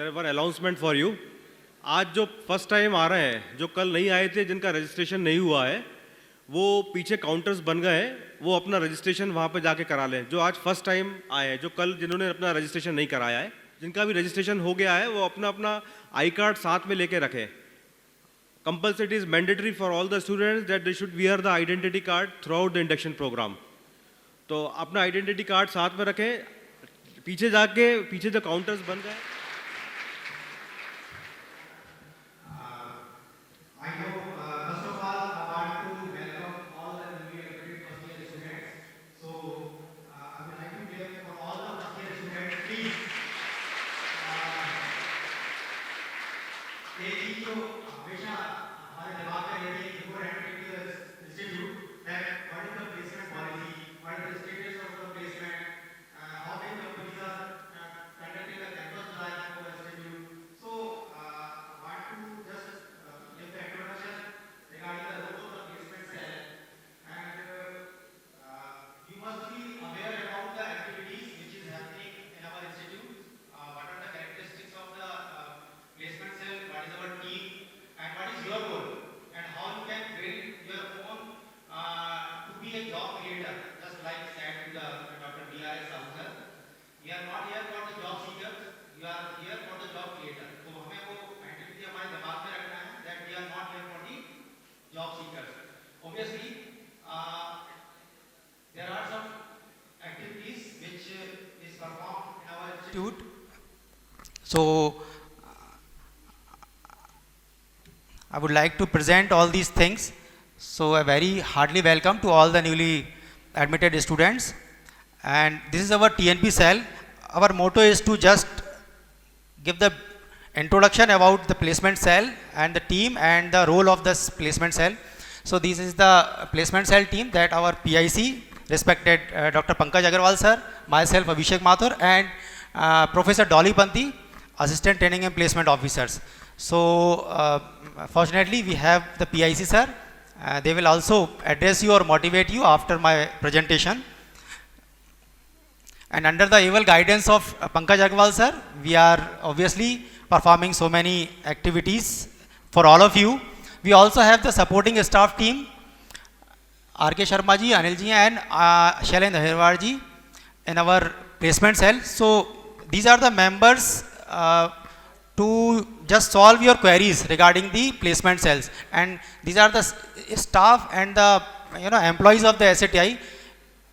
There one announcement for you. आज जो first time आ रहे हैं, जो कल नहीं आए थे, जिनका रजिस्ट्रेशन नहीं हुआ है, वो पीछे काउंटर्स बन गए हैं, वो अपना रजिस्ट्रेशन वहाँ पे जाके करा लें। जो आज फर्स्ट टाइम आए हैं, जो कल जिन्होंने अपना रजिस्ट्रेशन नहीं कराया है, जिनका भी रजिस्ट्रेशन हो गया है, वो अपना अपना आई कार्ड साथ में लेके रखें। Compulsory it is mandatory for all the students that they should wear the identity card throughout the induction programme. तो अपना आइडेंटिटी कार्ड साथ में रखें, पीछे जाके पीछे जो काउंटर्स बन गए। I know, first of all, I want to welcome all the newly elected first year students. So, I would like to give for all the first year students, please, एक चीज जो हमेशा हमारे दिमाग में रहती है before entering to the institute, that what is the placement policy, what is the status of the placement, how many companies are conducting the campus drive for the institute. So, want to just give the introduction regarding the role of the placement cell, and you must be aware about the activities which is happening in our institute. What are the characteristics of the placement cell? What is our team? And what is your role? And how you can build your own to be a job creator? Just like said Dr. B.R.S. Ahuja, we are not here for the job seekers. You are here for the job creator. तो हमें वो activity हमारे दिमाग में रखना है that we are not here for the job seekers. Obviously, there are some activities which is performed in our institute. So, I would like to present all these things. So, a very heartily welcome to all the newly admitted students. And this is our TNP cell. Our motto is to just give the introduction about the placement cell and the team and the role of this placement cell. So this is the placement cell team that our PIC, respected Dr. Pankaj Agarwal sir, myself Abhishek Mathur, and Professor Dolly Panti, Assistant Training and Placement Officers. So fortunately we have the PIC sir. They will also address you or motivate you after my presentation. And under the able guidance of Pankaj Agarwal sir, we are obviously performing so many activities for all of you. We also have the supporting staff team, R.K. Sharma ji, Anil ji, and Shailendra Agarwal ji in our placement cell. So these are the members to just solve your queries regarding the placement cells. And these are the staff and the employees of the SATI.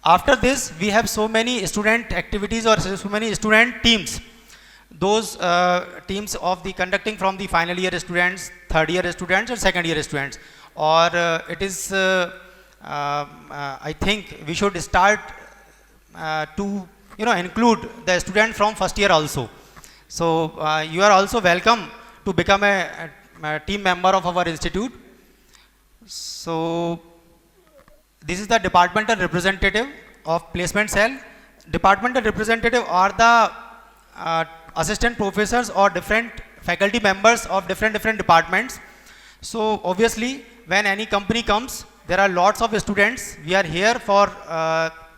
After this, we have so many student activities or so many student teams. Those teams of the conducting from the final year students, third year students, or second year students. Or it is, I think we should start to include the student from first year also. So you are also welcome to become a team member of our institute. So this is the departmental representative of placement cell. Departmental representative are the assistant professors or different faculty members of different departments. So obviously when any company comes, there are lots of students. We are here for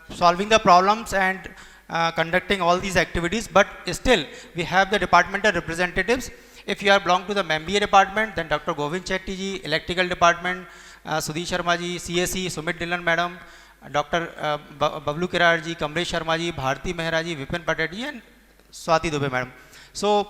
solving the problems and conducting all these activities, but still we have the departmental representatives. If you are belong to the MBA department, then Dr. Govind Chetty ji, electrical department, Sudhi Sharma ji, CSE, Sumit Dhillon madam, Dr. Bablu Kirar ji, Kamlesh Sharma ji, Bharti Mehra ji, Vipin Patel ji, and Swati Dubey madam. So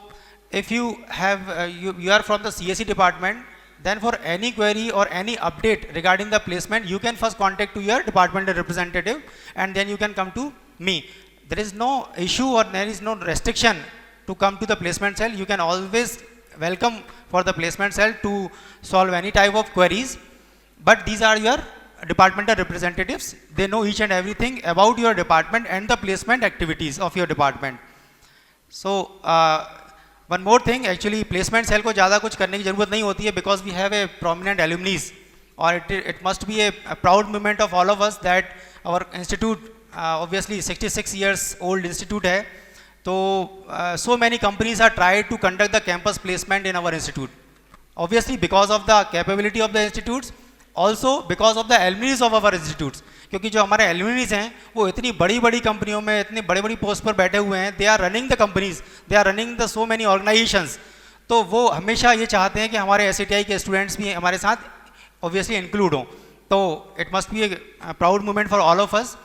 if you have you are from the CSE department, then for any query or any update regarding the placement, you can first contact to your departmental representative, and then you can come to me. There is no issue or there is no restriction to come to the placement cell. You can always welcome for the placement cell to solve any type of queries. But these are your departmental representatives. They know each and everything about your department and the placement activities of your department. So one more thing, actually placement cell को ज़्यादा कुछ करने की ज़रूरत नहीं होती है, because we have a prominent alumni, or it must be a proud moment of all of us that our institute, obviously 66 years old institute है, तो so many companies are tried to conduct the campus placement in our institute. Obviously because of the capability of the institutes, also because of the alumni of our institutes. क्योंकि जो हमारे एल्यूमिनीज हैं वो इतनी बड़ी बड़ी कंपनियों में इतनी बड़ी बड़ी पोस्ट पर बैठे हुए हैं, they are running the companies, they are running the so many organisations, तो वो हमेशा ये चाहते हैं कि हमारे SATI के स्टूडेंट्स भी हमारे साथ ऑब्वियसली इंक्लूड हों. तो it must be A proud moment for all of us.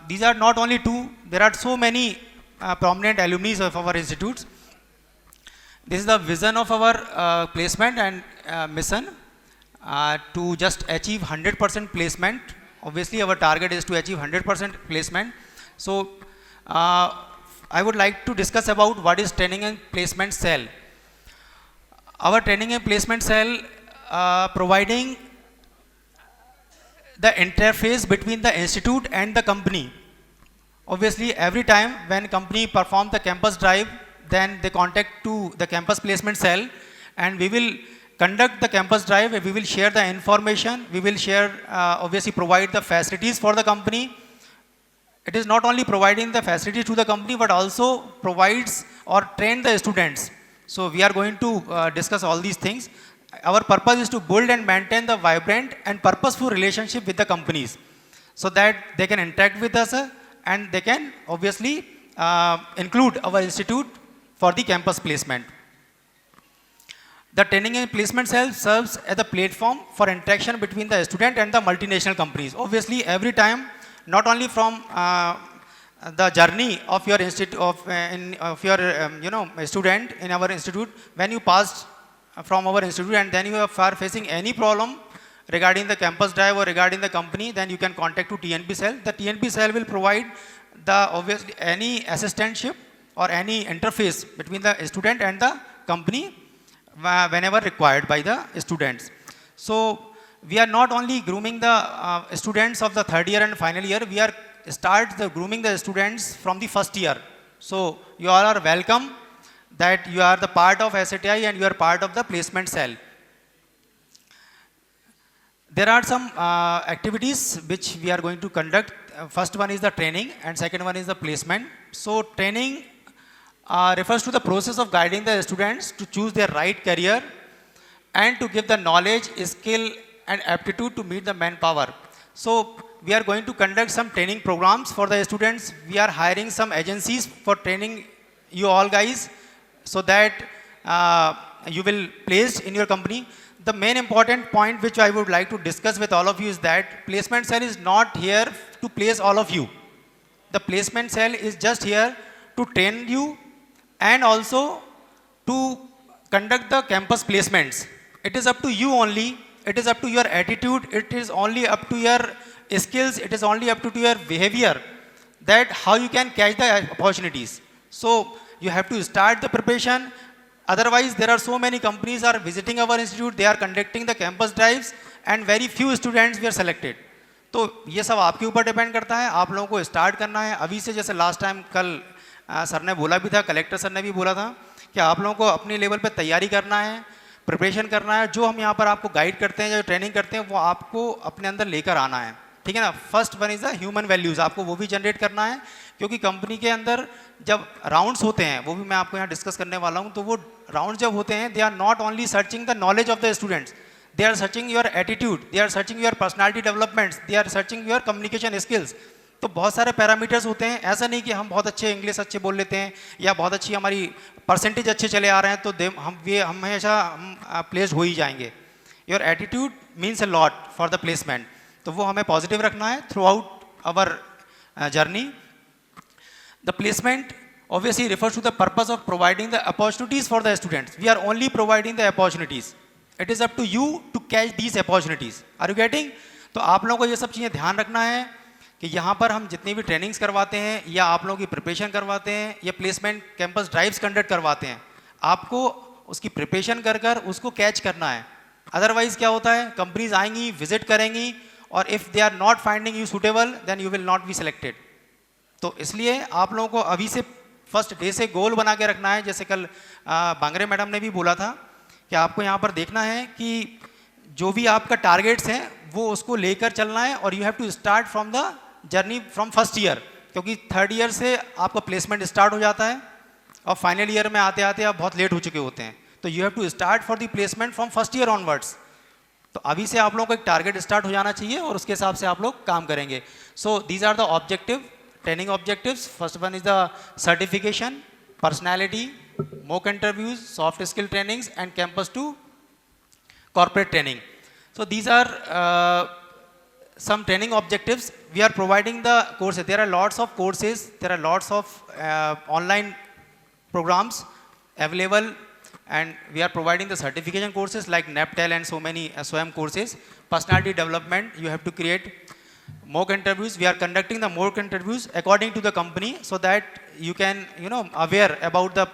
These are not only two, there are so many prominent alumni of our institutes. This is the vision of our placement and mission to just achieve 100% placement. Obviously our target is to achieve 100% placement. So I would like to discuss about what is training and placement cell. Our training and placement cell providing the interface between the institute and the company. Obviously every time when company perform the campus drive, then they contact to the campus placement cell, and we will conduct the campus drive, we will share the information, we will share obviously provide the facilities for the company. It is not only providing the facilities to the company but also provides or train the students. So we are going to discuss all these things. Our purpose is to build and maintain the vibrant and purposeful relationship with the companies so that they can interact with us and they can obviously include our institute for the campus placement. The training and placement cell serves as a platform for interaction between the student and the multinational companies. Obviously every time, not only from the journey of your institute of your student in our institute, when you passed from our institute and then you are facing any problem regarding the campus drive or regarding the company, then you can contact to TNP cell. The TNP cell will provide the obviously any assistantship or any interface between the student and the company whenever required by the students. So we are not only grooming the students of the third year and final year, we are grooming the students from the first year. So you all are welcome that you are the part of SATI and you are part of the placement cell. There are some activities which we are going to conduct. First one is the training and second one is the placement. So training refers to the process of guiding the students to choose their right career and to give the knowledge, skill and aptitude to meet the manpower. So we are going to conduct some training programs for the students. We are hiring some agencies for training you all guys so that you will place in your company. The main important point which I would like to discuss with all of you is that placement cell is not here to place all of you. The placement cell is just here to train you and also to conduct the campus placements. It is up to you only. It is up to your attitude. It is only up to your skills. It is only up to your behavior that how you can catch the opportunities. So you have to start the preparation. Otherwise, there are so many companies are visiting our institute. They are conducting the campus drives and very few students were selected. तो ये सब आपके ऊपर depend करता है. आप लोगों को स्टार्ट करना है अभी से. जैसे लास्ट टाइम कल सर ने बोला भी था, कलेक्टर सर ने भी बोला था कि आप लोगों को अपने लेवल पे तैयारी करना है, प्रिपरेशन करना है. जो हम यहाँ पर आपको गाइड करते हैं, जो ट्रेनिंग करते हैं, वो आपको अपने अंदर लेकर आना है. ठीक है ना. First one is the human values. आपको वो भी जनरेट करना है क्योंकि कंपनी के अंदर जब राउंड्स होते हैं, वो भी मैं आपको यहाँ डिस्कस करने वाला हूँ. तो वो राउंड जब होते हैं, they are not only searching the knowledge of the students, they are searching your attitude, they are searching your personality developments, they are searching your communication skills. तो बहुत सारे पैरामीटर्स होते हैं. ऐसा नहीं कि हम बहुत अच्छे इंग्लिश अच्छे बोल लेते हैं या बहुत अच्छी हमारी परसेंटेज अच्छे चले आ रहे हैं तो हम हमेशा प्लेस्ड हो ही जाएंगे. Your attitude means a lot for the placement. तो वो हमें पॉजिटिव रखना है throughout our journey. The placement obviously refers to the purpose of providing the opportunities for the students. We are only providing the opportunities. It is up to you to catch these opportunities. Are you getting? तो आप लोगों को ये सब चीज़ें ध्यान रखना है कि यहाँ पर हम जितनी भी ट्रेनिंग्स करवाते हैं या आप लोगों की प्रिपरेशन करवाते हैं या प्लेसमेंट कैंपस ड्राइव्स कंडक्ट करवाते हैं, आपको उसकी प्रिपरेशन कर कर उसको कैच करना है. अदरवाइज क्या होता है, कंपनीज आएंगी, विजिट करेंगी और if they are not finding you suitable then you will not be selected. तो इसलिए आप लोगों को अभी से फर्स्ट डे से गोल बना के रखना है. जैसे कल बांगरे मैडम ने भी बोला था कि आपको यहाँ पर देखना है कि जो भी आपका टारगेट्स हैं वो उसको लेकर चलना है और you have to start from the journey from first year. क्योंकि थर्ड ईयर से आपका प्लेसमेंट स्टार्ट हो जाता है और फाइनल ईयर में आते आते आप बहुत लेट हो चुके होते हैं. तो you have to start for the placement from first year onwards. तो अभी से आप लोगों को एक टारगेट स्टार्ट हो जाना चाहिए और उसके हिसाब से आप लोग काम करेंगे. So these are the objective, training objectives. First one is the certification, personality, mock interviews, soft skill trainings and campus to corporate training. So these are some training objectives. We are providing the courses. There are lots of courses, there are lots of online programs available, and we are providing the certification courses like NAPTEL and so many SOM courses. Personality development, you have to create mock interviews. We are conducting the mock interviews according to the company so that you can, aware about the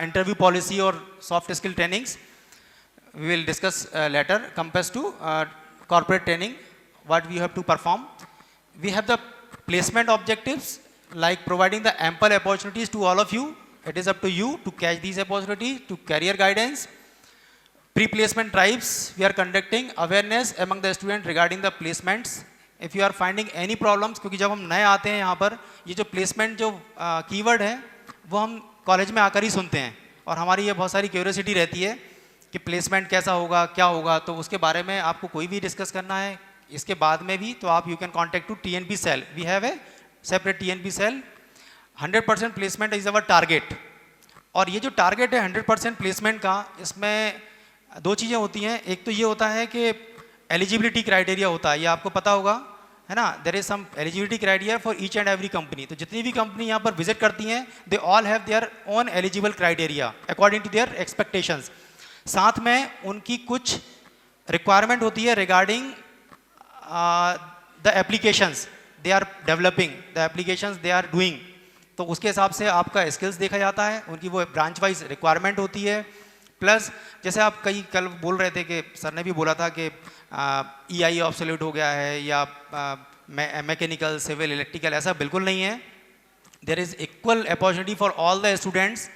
interview policy or soft skill trainings. We will discuss later. Compared to corporate training, what we have to perform. We have the placement objectives like providing the ample opportunities to all of you. It is up to you to catch these opportunities, to career guidance. Pre-placement drives, we are conducting awareness among the students regarding the placements. If you are finding any problems, क्योंकि जब हम नए आते हैं यहाँ पर, ये जो placement जो कीवर्ड है वो हम कॉलेज में आकर ही सुनते हैं और हमारी ये बहुत सारी क्यूरियोसिटी रहती है कि प्लेसमेंट कैसा होगा, क्या होगा. तो उसके बारे में आपको कोई भी डिस्कस करना है इसके बाद में भी, तो आप you can contact to TNP cell. We have a separate TNP cell. 100% placement is our target. और ये जो टारगेट है 100% प्लेसमेंट का, इसमें दो चीज़ें होती हैं. एक तो ये होता है कि एलिजिबिलिटी क्राइटेरिया होता है, ये आपको पता होगा, है ना. There is some eligibility criteria for each and every company. तो जितनी भी कंपनी यहाँ पर विजिट करती हैं, they all have their own eligible criteria according to their expectations. साथ में उनकी कुछ रिक्वायरमेंट होती है regarding the applications they are developing, the applications they are doing. तो उसके हिसाब से आपका स्किल्स देखा जाता है, उनकी वो ब्रांच वाइज रिक्वायरमेंट होती है. प्लस जैसे आप कल बोल रहे थे कि सर ने भी बोला था कि EI ऑब्सोल्यूट हो गया है या मैकेनिकल, सिविल, इलेक्ट्रिकल, ऐसा बिल्कुल नहीं है. There is equal opportunity for all the students.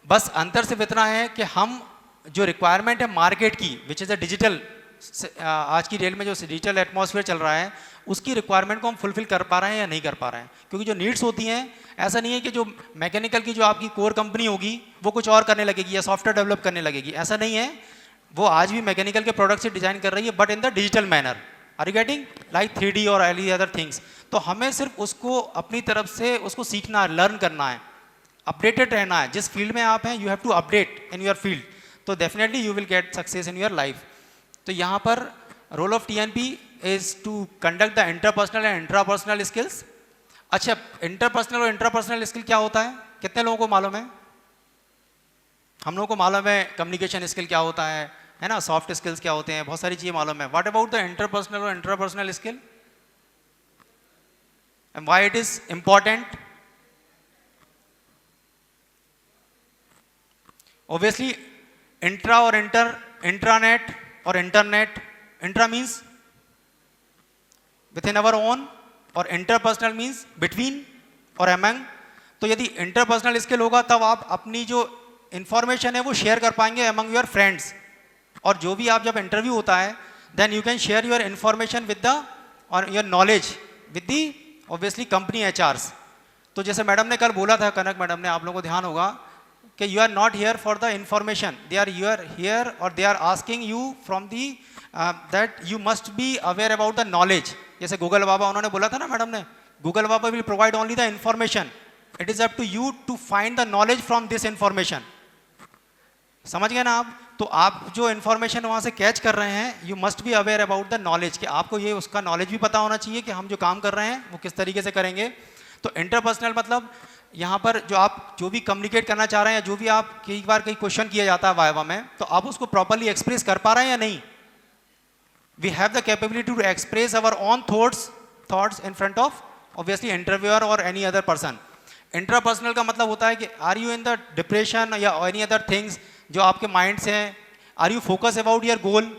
बस अंतर सिर्फ इतना है कि हम जो रिक्वायरमेंट है मार्केट की, विच इज़ अ डिजिटल, आज की डेट में जो डिजिटल एटमॉस्फेयर चल रहा है, उसकी रिक्वायरमेंट को हम फुलफिल कर पा रहे हैं या नहीं कर पा रहे हैं. क्योंकि जो नीड्स होती हैं, ऐसा नहीं है कि जो मैकेनिकल की जो आपकी कोर कंपनी होगी वो कुछ और करने लगेगी या सॉफ्टवेयर डेवलप करने लगेगी, ऐसा नहीं है. वो आज भी मैकेनिकल के प्रोडक्ट से डिजाइन कर रही है, but in the digital manner. Are you getting? Like 3D और एनी अदर थिंग्स. तो हमें सिर्फ उसको अपनी तरफ से उसको सीखना है, लर्न करना है, अपडेटेड रहना है. जिस फील्ड में आप हैं, you have to update in your field. तो definitely you will get success in your life. तो यहाँ पर role of TNP is to conduct the interpersonal and intrapersonal skills. अच्छा, इंटरपर्सनल और इंट्रापर्सनल स्किल क्या होता है, कितने लोगों को मालूम है? हम लोगों को मालूम है कम्युनिकेशन स्किल क्या होता है ना, सॉफ्ट स्किल्स क्या होते हैं, बहुत सारी चीज़ें मालूम है. व्हाट अबाउट द इंटरपर्सनल और intrapersonal skill and why it is important? Obviously intra और इंट्रानेट और internet. Intra means with in our own और इंटरपर्सनल मीन्स बिटवीन और अमंग. तो यदि इंटरपर्सनल स्किल होगा तब आप अपनी जो इंफॉर्मेशन है वो शेयर कर पाएंगे अमंग योर फ्रेंड्स. और जो भी आप जब इंटरव्यू होता है, then you can share your information with the और your knowledge with the obviously company HRs. तो जैसे मैडम ने कल बोला था, कनक मैडम ने, आप लोगों को ध्यान होगा कि you are not here for the information, they are you are here और they are asking you from the that you must be aware about the knowledge. जैसे गूगल बाबा, उन्होंने बोला था ना मैडम ने, गूगल बाबा will provide only the information, it is up to you to find the knowledge from this information. समझ गए ना आप? तो आप जो इन्फॉर्मेशन वहाँ से कैच कर रहे हैं, you must be aware about the knowledge, कि आपको ये उसका नॉलेज भी पता होना चाहिए कि हम जो काम कर रहे हैं वो किस तरीके से करेंगे. तो इंटरपर्सनल मतलब यहाँ पर जो आप जो भी कम्युनिकेट करना चाह रहे हैं, जो भी आप कई बार कई क्वेश्चन किया जाता है वाइवा में, तो आप उसको प्रॉपरली एक्सप्रेस कर पा रहे हैं या नहीं. We have the capability to express our own thoughts in front of obviously interviewer और एनी अदर पर्सन. इंटरपर्सनल का मतलब होता है कि are you in the depression या एनी अदर थिंग्स जो आपके माइंड से हैं, are you focus about your goal,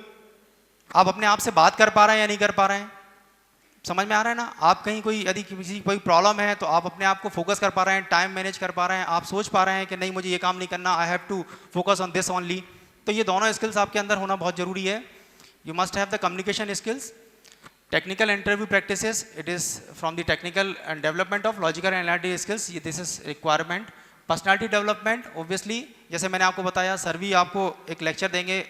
आप अपने आप से बात कर पा रहे हैं या नहीं कर पा रहे हैं. समझ में आ रहा है ना? आप कहीं कोई यदि किसी कोई प्रॉब्लम है तो आप अपने आप को फोकस कर पा रहे हैं, टाइम मैनेज कर पा रहे हैं, आप सोच पा रहे हैं कि नहीं मुझे ये काम नहीं करना, I have to focus on this only. तो ये दोनों स्किल्स आपके अंदर होना बहुत जरूरी है. You must have the communication skills. Technical interview practices, it is from the technical and development of logical and analytical skills, this is requirement. Personality development, obviously जैसे मैंने आपको बताया, सर भी आपको एक लेक्चर देंगे,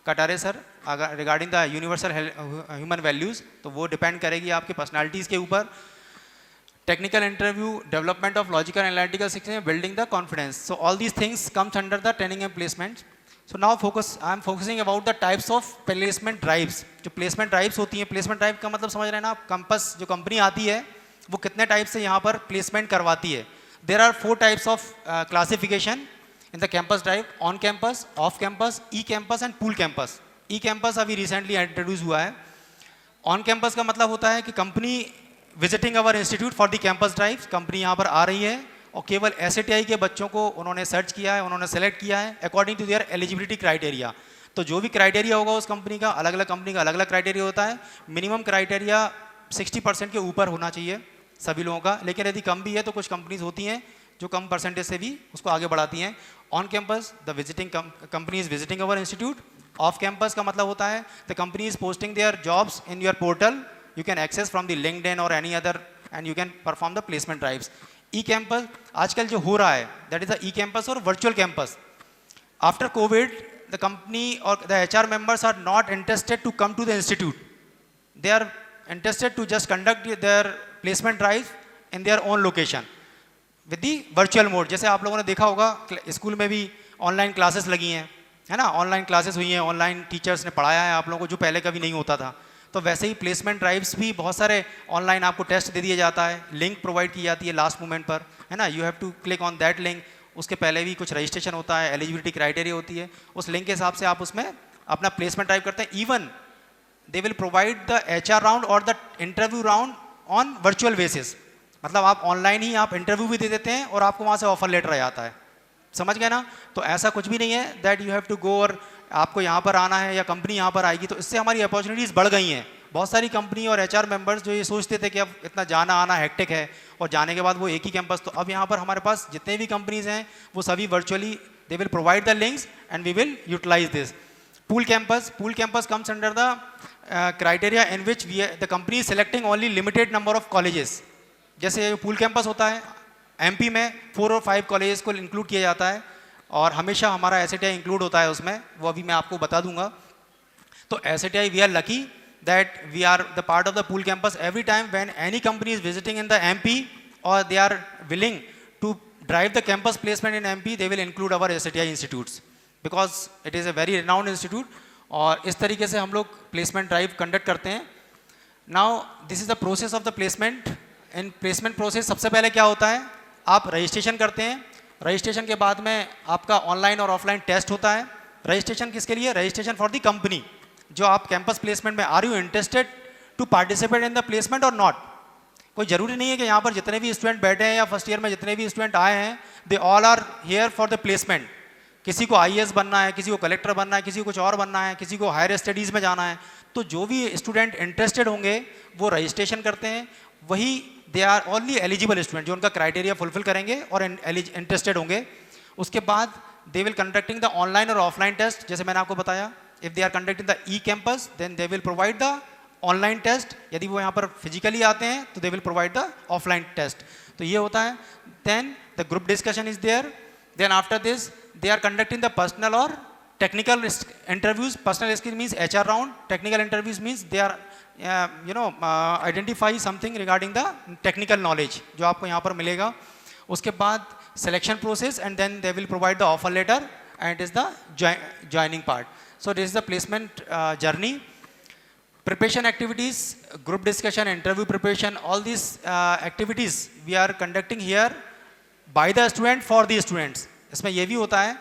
कटारे सर, अगर regarding the universal human values, तो वो डिपेंड करेगी आपके पर्सनालिटीज़ के ऊपर. Technical interview, development of logical analytical skills, building the confidence. So all these things comes under the training and placement. So now I am focusing about the types of placement drives. जो placement drives होती हैं, placement drive का मतलब समझ रहे हैं ना आप, कंपस जो कंपनी आती है वो कितने टाइप से यहाँ पर प्लेसमेंट करवाती है. There are 4 types of classification in the campus drive: on campus, off campus, E campus and pool campus. E campus अभी रिसेंटली इंट्रोड्यूस हुआ है. ऑन कैंपस का मतलब होता है कि company visiting our institute for the campus drive. Company यहाँ पर आ रही है और केवल SATI के बच्चों को उन्होंने सर्च किया है, उन्होंने सेलेक्ट किया है according to their eligibility criteria. तो जो भी क्राइटेरिया होगा उस कंपनी का, अलग अलग कंपनी का अलग अलग क्राइटेरिया होता है. मिनिमम क्राइटेरिया 60% के ऊपर होना चाहिए सभी लोगों का, लेकिन यदि कम भी है तो कुछ कंपनीज होती हैं जो कम परसेंटेज से भी उसको आगे बढ़ाती हैं. On campus the visiting company is visiting our institute. Off campus का मतलब होता है the company is posting their jobs in your portal. You can access from the LinkedIn और any other and you can perform the placement drives. E campus आजकल जो हो रहा है that is the e campus और virtual campus. After Covid the company और the HR members are not interested to come to the institute. They are interested to just conduct their placement drive in their own location with the virtual mode. जैसे आप लोगों ने देखा होगा school में भी online classes लगी हैं, है ना, ऑनलाइन क्लासेस हुई हैं, ऑनलाइन टीचर्स ने पढ़ाया है आप लोगों को, जो पहले कभी नहीं होता था. तो वैसे ही प्लेसमेंट ड्राइव्स भी बहुत सारे ऑनलाइन आपको टेस्ट दे दिया जाता है, लिंक प्रोवाइड की जाती है लास्ट मोमेंट पर, है ना. You have to click on that link. उसके पहले भी कुछ रजिस्ट्रेशन होता है, एलिजिबिलिटी क्राइटेरिया होती है, उस लिंक के हिसाब से आप उसमें अपना प्लेसमेंट ड्राइव करते हैं. Even they will provide the HR round और the interview round on virtual basis. मतलब आप ऑनलाइन ही आप इंटरव्यू भी दे देते हैं और आपको वहाँ से ऑफर लेटर आ जाता है. समझ गए ना. तो ऐसा कुछ भी नहीं है that you have to go और आपको यहाँ पर आना है या कंपनी यहाँ पर आएगी. तो इससे हमारी अपॉर्चुनिटीज़ बढ़ गई हैं. बहुत सारी कंपनी और HR मेंबर्स जो ये सोचते थे कि अब इतना जाना आना हेक्टिक है और जाने के बाद वो एक ही कैंपस, तो अब यहाँ पर हमारे पास जितने भी कंपनीज हैं वो सभी virtually they will provide the links and we will utilise this. Pool campus comes under the criteria in which the company is selecting only limited number of colleges. जैसे पूल कैंपस होता है MP में 4 और 5 colleges को include किया जाता है और हमेशा हमारा SATI इंक्लूड होता है उसमें, वो अभी मैं आपको बता दूंगा. तो SATI we are lucky that we are the part of the pool campus. Every time when any company is visiting in the MP or they are willing to drive the campus placement in MP, they will include our SATI institutes because it is a very renowned institute. और इस तरीके से हम लोग placement drive conduct करते हैं. Now this is the process of the placement. In placement process सबसे पहले क्या होता है, आप रजिस्ट्रेशन करते हैं. रजिस्ट्रेशन के बाद में आपका ऑनलाइन और ऑफलाइन टेस्ट होता है. रजिस्ट्रेशन किसके लिए? Registration for the company. जो आप कैंपस प्लेसमेंट में are you interested to participate in the placement और नॉट. कोई जरूरी नहीं है कि यहाँ पर जितने भी स्टूडेंट बैठे हैं या फर्स्ट ईयर में जितने भी स्टूडेंट आए हैं they all are here for the placement. किसी को IAS बनना है, किसी को कलेक्टर बनना है, किसी को कुछ और बनना है, किसी को हायर स्टडीज़ में जाना है. तो जो भी स्टूडेंट इंटरेस्टेड होंगे वो रजिस्ट्रेशन करते हैं, वही they are only eligible student जो उनका क्राइटेरिया फुलफिल करेंगे और इंटरेस्टेड होंगे. उसके बाद they will conducting the online और ऑफलाइन टेस्ट. जैसे मैंने आपको बताया, if they are conducting the e-campus then they will provide the online test. यदि वो यहाँ पर फिजिकली आते हैं तो they will provide the offline test. तो ये होता है. then the group discussion is there. then after this they are conducting the personal or technical interviews. Personal skill means HR round. Technical interviews means they are identify something regarding the technical knowledge जो आपको यहाँ पर मिलेगा. उसके बाद selection process and then they will provide the offer letter and it is the joining part. So this is the placement journey. Preparation activities, group discussion, interview preparation, all these activities we are conducting here by the student for the students. इसमें ये भी होता है.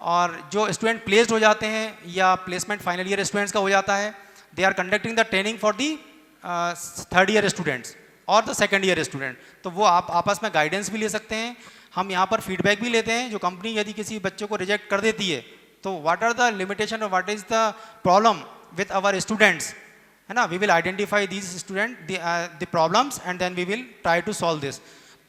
और जो student placed हो जाते हैं या प्लेसमेंट फाइनल ईयर स्टूडेंट्स का हो जाता है, they are conducting the training for the 3rd year students और द 2nd ईयर स्टूडेंट. तो वो आप आपस में गाइडेंस भी ले सकते हैं. हम यहाँ पर फीडबैक भी लेते हैं. जो कंपनी यदि किसी बच्चों को रिजेक्ट कर देती है तो व्हाट आर द लिमिटेशन और what is the problem with our students, है ना. We will identify these student the problems and then we will try to solve this.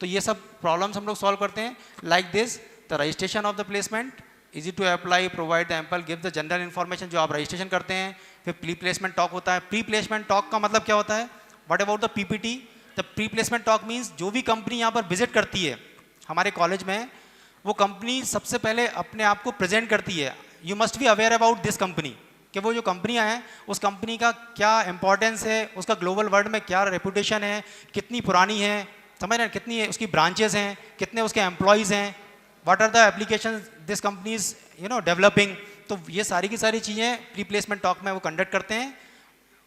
तो ये सब प्रॉब्लम्स हम लोग सॉल्व करते हैं. Like this the registration of the placement, easy to apply, provide the ample, give the general information. जो आप registration करते हैं, फिर प्री प्लेसमेंट टॉक होता है. प्री प्लेसमेंट टॉक का मतलब क्या होता है? What about the PPT? The pre placement talk means जो भी कंपनी यहाँ पर विजिट करती है हमारे कॉलेज में, वो कंपनी सबसे पहले अपने आप को प्रेजेंट करती है. You must be aware about this company. कि वो जो कंपनियां हैं उस कंपनी का क्या इंपॉर्टेंस है, उसका ग्लोबल वर्ल्ड में क्या रेपुटेशन है, कितनी पुरानी है, समझ रहे हैं, कितनी उसकी ब्रांचेस हैं, कितने उसके एम्प्लॉयज़ हैं, what are the application this companies developing. तो ये सारी की सारी चीज़ें प्री प्लेसमेंट टॉक में वो कंडक्ट करते हैं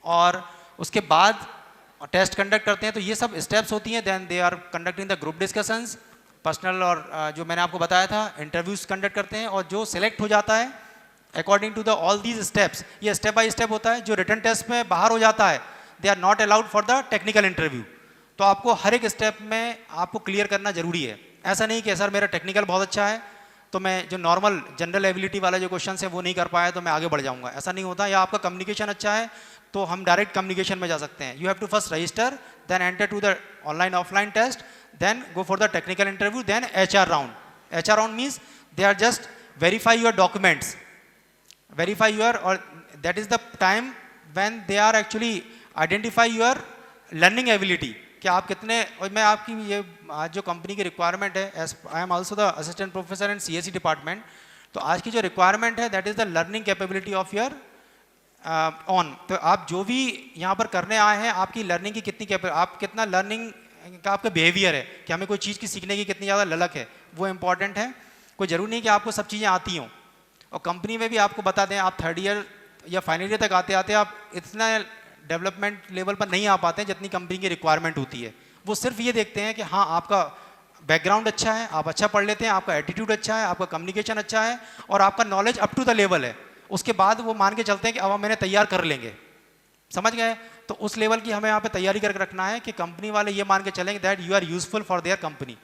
और उसके बाद टेस्ट कंडक्ट करते हैं। तो ये सब स्टेप्स होती हैं। Then they are conducting the group discussions, personal और जो मैंने आपको बताया था इंटरव्यूज कंडक्ट करते हैं, और जो सिलेक्ट हो जाता है according to the all these steps, ये स्टेप बाय स्टेप होता है। जो रिटन टेस्ट में बाहर हो जाता है they are not allowed for the technical interview. तो आपको हर एक स्टेप में आपको क्लियर करना जरूरी है। ऐसा नहीं कि सर मेरा टेक्निकल बहुत अच्छा है तो मैं जो नॉर्मल जनरल एबिलिटी वाला जो क्वेश्चन है वो नहीं कर पाया तो मैं आगे बढ़ जाऊंगा, ऐसा नहीं होता। या आपका कम्युनिकेशन अच्छा है तो हम डायरेक्ट कम्युनिकेशन में जा सकते हैं। You have to first register, then enter to the online offline test, then go for the technical interview, then HR round. HR round means they are just verify your documents, verify your, or that is the time when they are actually identify your learning ability कि आप कितने। और मैं आपकी ये आज जो company की रिक्वायरमेंट है, as I am also the assistant professor in CSE department, तो आज की जो रिक्वायरमेंट है that is the learning capability of your own. तो आप जो भी यहाँ पर करने आए हैं आपकी लर्निंग की कितनी आप कितना लर्निंग का आपका बिहेवियर है कि हमें कोई चीज़ की सीखने की कितनी ज़्यादा ललक है, वो इंपॉर्टेंट है। कोई ज़रूरी नहीं कि आपको सब चीज़ें आती हों, और कंपनी में भी आपको बता दें आप 3rd ईयर या फाइनल ईयर तक आते आते आप इतना डेवलपमेंट लेवल पर नहीं आ पाते हैं जितनी कंपनी की रिक्वायरमेंट होती है। वो सिर्फ ये देखते हैं कि हाँ आपका बैकग्राउंड अच्छा है, आप अच्छा पढ़ लेते हैं, आपका एटीट्यूड अच्छा है, आपका कम्युनिकेशन अच्छा है और आपका knowledge up to the level है। उसके बाद वो मान के चलते हैं कि अब हम मैंने तैयार कर लेंगे, समझ गए। तो उस लेवल की हमें यहाँ पे तैयारी करके रखना है कि कंपनी वाले ये मान के चलेंगे that you are useful for their company.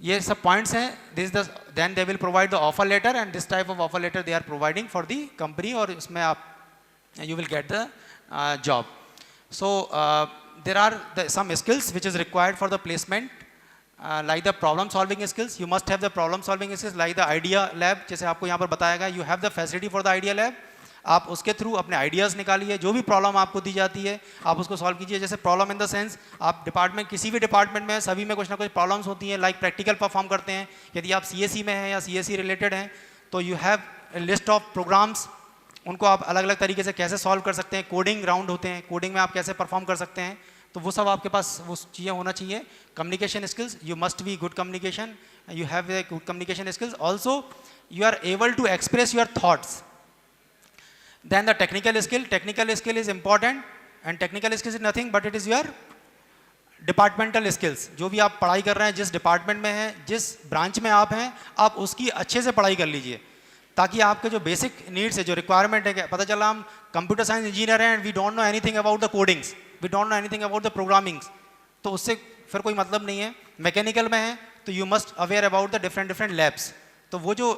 ये सब पॉइंट्स हैं। This the then they will provide the offer letter, and this type of offer letter they are providing for the company, और उसमें आप you will get the job. So there are some skills which is required for the placement, like the problem solving skills. You must have the problem solving skills like the idea lab, जैसे आपको यहाँ पर बताया गया, you have the facility for the idea lab. आप उसके through अपने ideas निकालिए, जो भी प्रॉब्लम आपको दी जाती है आप उसको सॉल्व कीजिए। जैसे प्रॉब्लम इन द सेंस आप डिपार्टमेंट किसी भी डिपार्टमेंट में सभी में कुछ ना कुछ प्रॉब्लम्स होती हैं, लाइक प्रैक्टिकल परफॉर्म करते हैं। यदि आप CSE में हैं या CSE रिलेटेड हैं तो you have list of programs, उनको आप अलग अलग तरीके से कैसे सॉल्व कर सकते हैं। कोडिंग राउंड होते हैं, कोडिंग में आप कैसे परफॉर्म कर सकते हैं, तो वो सब आपके पास वो चीज़ें होना चाहिए। Communication skills, you must be good communication, you have a good communication skills, also you are able to express your thoughts. Then the technical skill is important, and technical skills is nothing but it is your departmental skills. जो भी आप पढ़ाई कर रहे हैं, जिस department में हैं, जिस ब्रांच में आप हैं, आप उसकी अच्छे से पढ़ाई कर लीजिए ताकि आपके जो बेसिक नीड्स है, जो रिक्वायरमेंट है, पता चला हम कंप्यूटर साइंस इंजीनियर हैं and we don't know anything about the codings, we don't know anything about the programmings, तो उससे फिर कोई मतलब नहीं है। मैकेनिकल में है तो you must aware about the different labs. तो वो जो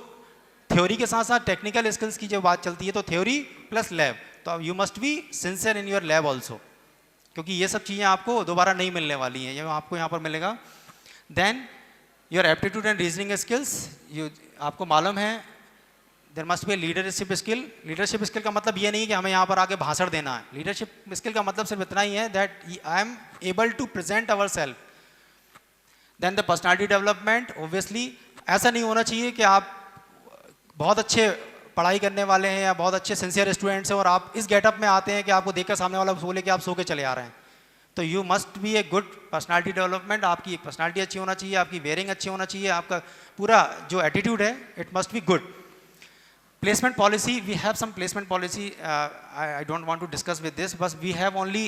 थ्योरी के साथ साथ टेक्निकल स्किल्स की जो बात चलती है, तो थ्योरी प्लस लैब, तो you must be sincere in your lab also, क्योंकि ये सब चीज़ें आपको दोबारा नहीं मिलने वाली हैं, ये आपको यहाँ पर मिलेगा। Then your aptitude and reasoning skills, आपको मालूम है there must be leadership skill. Leadership skill का मतलब ये नहीं कि हमें यहाँ पर आके भाषण देना है। लीडरशिप स्किल का मतलब सिर्फ इतना ही है that I am able to present our self. Then the personality development, obviously ऐसा नहीं होना चाहिए कि आप बहुत अच्छे पढ़ाई करने वाले हैं या बहुत अच्छे सिंसियर स्टूडेंट्स हैं और आप इस गेटअप में आते हैं कि आपको देखकर सामने वाला बोले कि आप सो के चले आ रहे हैं। तो you must B a good personality development, आपकी एक पर्सनालिटी अच्छी होना चाहिए, आपकी वेयरिंग अच्छी होना चाहिए, आपका पूरा जो एटीट्यूड है it must be good. Placement policy, we have some placement policy, I don't want to discuss with this, but we have only,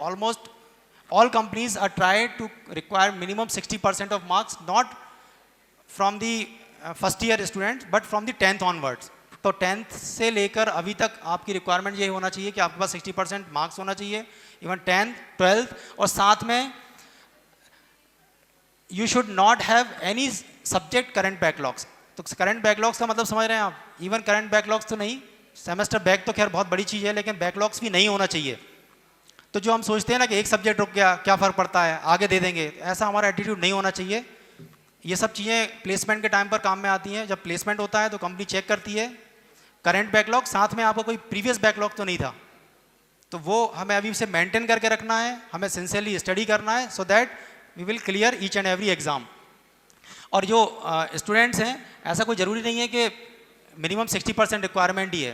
almost all companies are tried to require minimum 60% of marks, not from the first year students, but from the 10th onwards. तो 10th से लेकर अभी तक आपकी requirement ये होना चाहिए कि आपके पास 60% मार्क्स होना चाहिए, इवन 10th, 12th, और साथ में you should not have any subject current backlogs. तो करंट बैकलॉग्स का मतलब समझ रहे हैं आप, इवन करंट बैकलॉग्स तो नहीं, सेमेस्टर बैक तो खैर बहुत बड़ी चीज़ है, लेकिन बैकलॉग्स भी नहीं होना चाहिए। तो जो हम सोचते हैं ना कि एक सब्जेक्ट रुक गया क्या फ़र्क पड़ता है, आगे दे देंगे, ऐसा हमारा एटीट्यूड नहीं होना चाहिए। ये सब चीज़ें प्लेसमेंट के टाइम पर काम में आती हैं। जब प्लेसमेंट होता है तो कंपनी चेक करती है करंट बैकलॉग, साथ में आपको कोई प्रीवियस बैकलॉग तो नहीं था, तो वो हमें अभी से मेंटेन करके रखना है, हमें सिंसियरली स्टडी करना है, so that we will clear each and every exam. और जो स्टूडेंट्स हैं, ऐसा कोई ज़रूरी नहीं है कि मिनिमम 60% रिक्वायरमेंट ही है।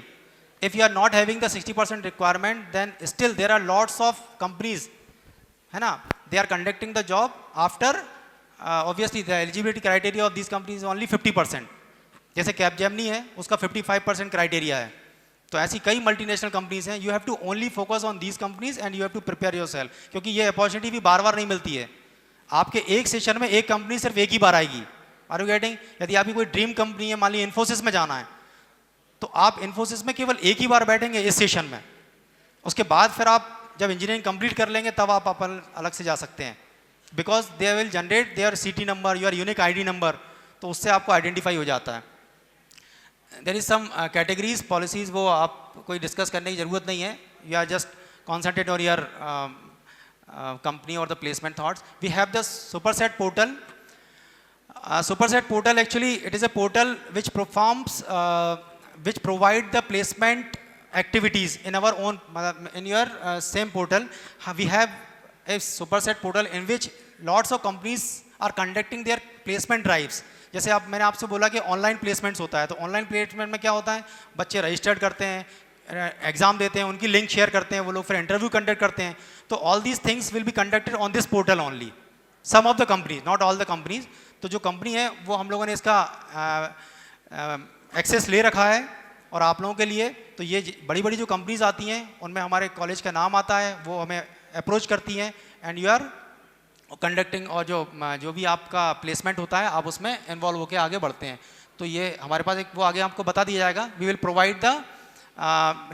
if you are not having the 60% requirement, then still there are lots of companies, है ना, they are conducting the job after obviously the eligibility criteria of these companies is only 50%. जैसे Capgemini है, उसका 55% criteria है. तो ऐसी कई multinational companies हैं. You have to only focus on these companies and you have to prepare yourself, क्योंकि ये अपॉर्चुनिटी भी बार बार नहीं मिलती है. आपके एक सेशन में एक कंपनी सिर्फ एक ही बार आएगी. Are you getting? यदि आपकी कोई ड्रीम कंपनी है, मान ली इन्फोसिस में जाना है, तो आप इन्फोसिस में केवल एक ही बार बैठेंगे इस सेशन में. उसके बाद फिर आप जब इंजीनियरिंग कंप्लीट कर लेंगे तब आप अपन अलग से जा सकते हैं, because they will generate their CT number, your unique ID number, तो उससे आपको आइडेंटिफाई हो जाता है. There is some categories policies, वो आप कोई डिस्कस करने की ज़रूरत नहीं है. You are just concentrate on your company or the placement thoughts. We have the Superset portal. Superset portal, actually it is a portal which performs which provide the placement activities in our own, in your same portal. We have a Superset portal in which lots of companies are conducting their placement drives. जैसे आप, मैंने आपसे बोला कि online placements होता है, तो online placement में क्या होता है, बच्चे रजिस्टर्ड करते हैं, एग्जाम देते हैं, उनकी लिंक शेयर करते हैं, वो लोग फिर इंटरव्यू कंडक्ट करते हैं. तो all these things will be conducted on this portal only. Some of the companies, not all the companies. तो जो कंपनी है वो हम लोगों ने इसका एक्सेस ले रखा है और आप लोगों के लिए. तो ये बड़ी बड़ी जो कंपनीज आती हैं उनमें हमारे कॉलेज का नाम आता है, वो हमें अप्रोच करती हैं एंड यू आर कंडक्टिंग, और जो भी आपका प्लेसमेंट होता है आप उसमें इन्वॉल्व होकर आगे बढ़ते हैं. तो ये हमारे पास एक वो आगे आपको बता दिया जाएगा. We will provide the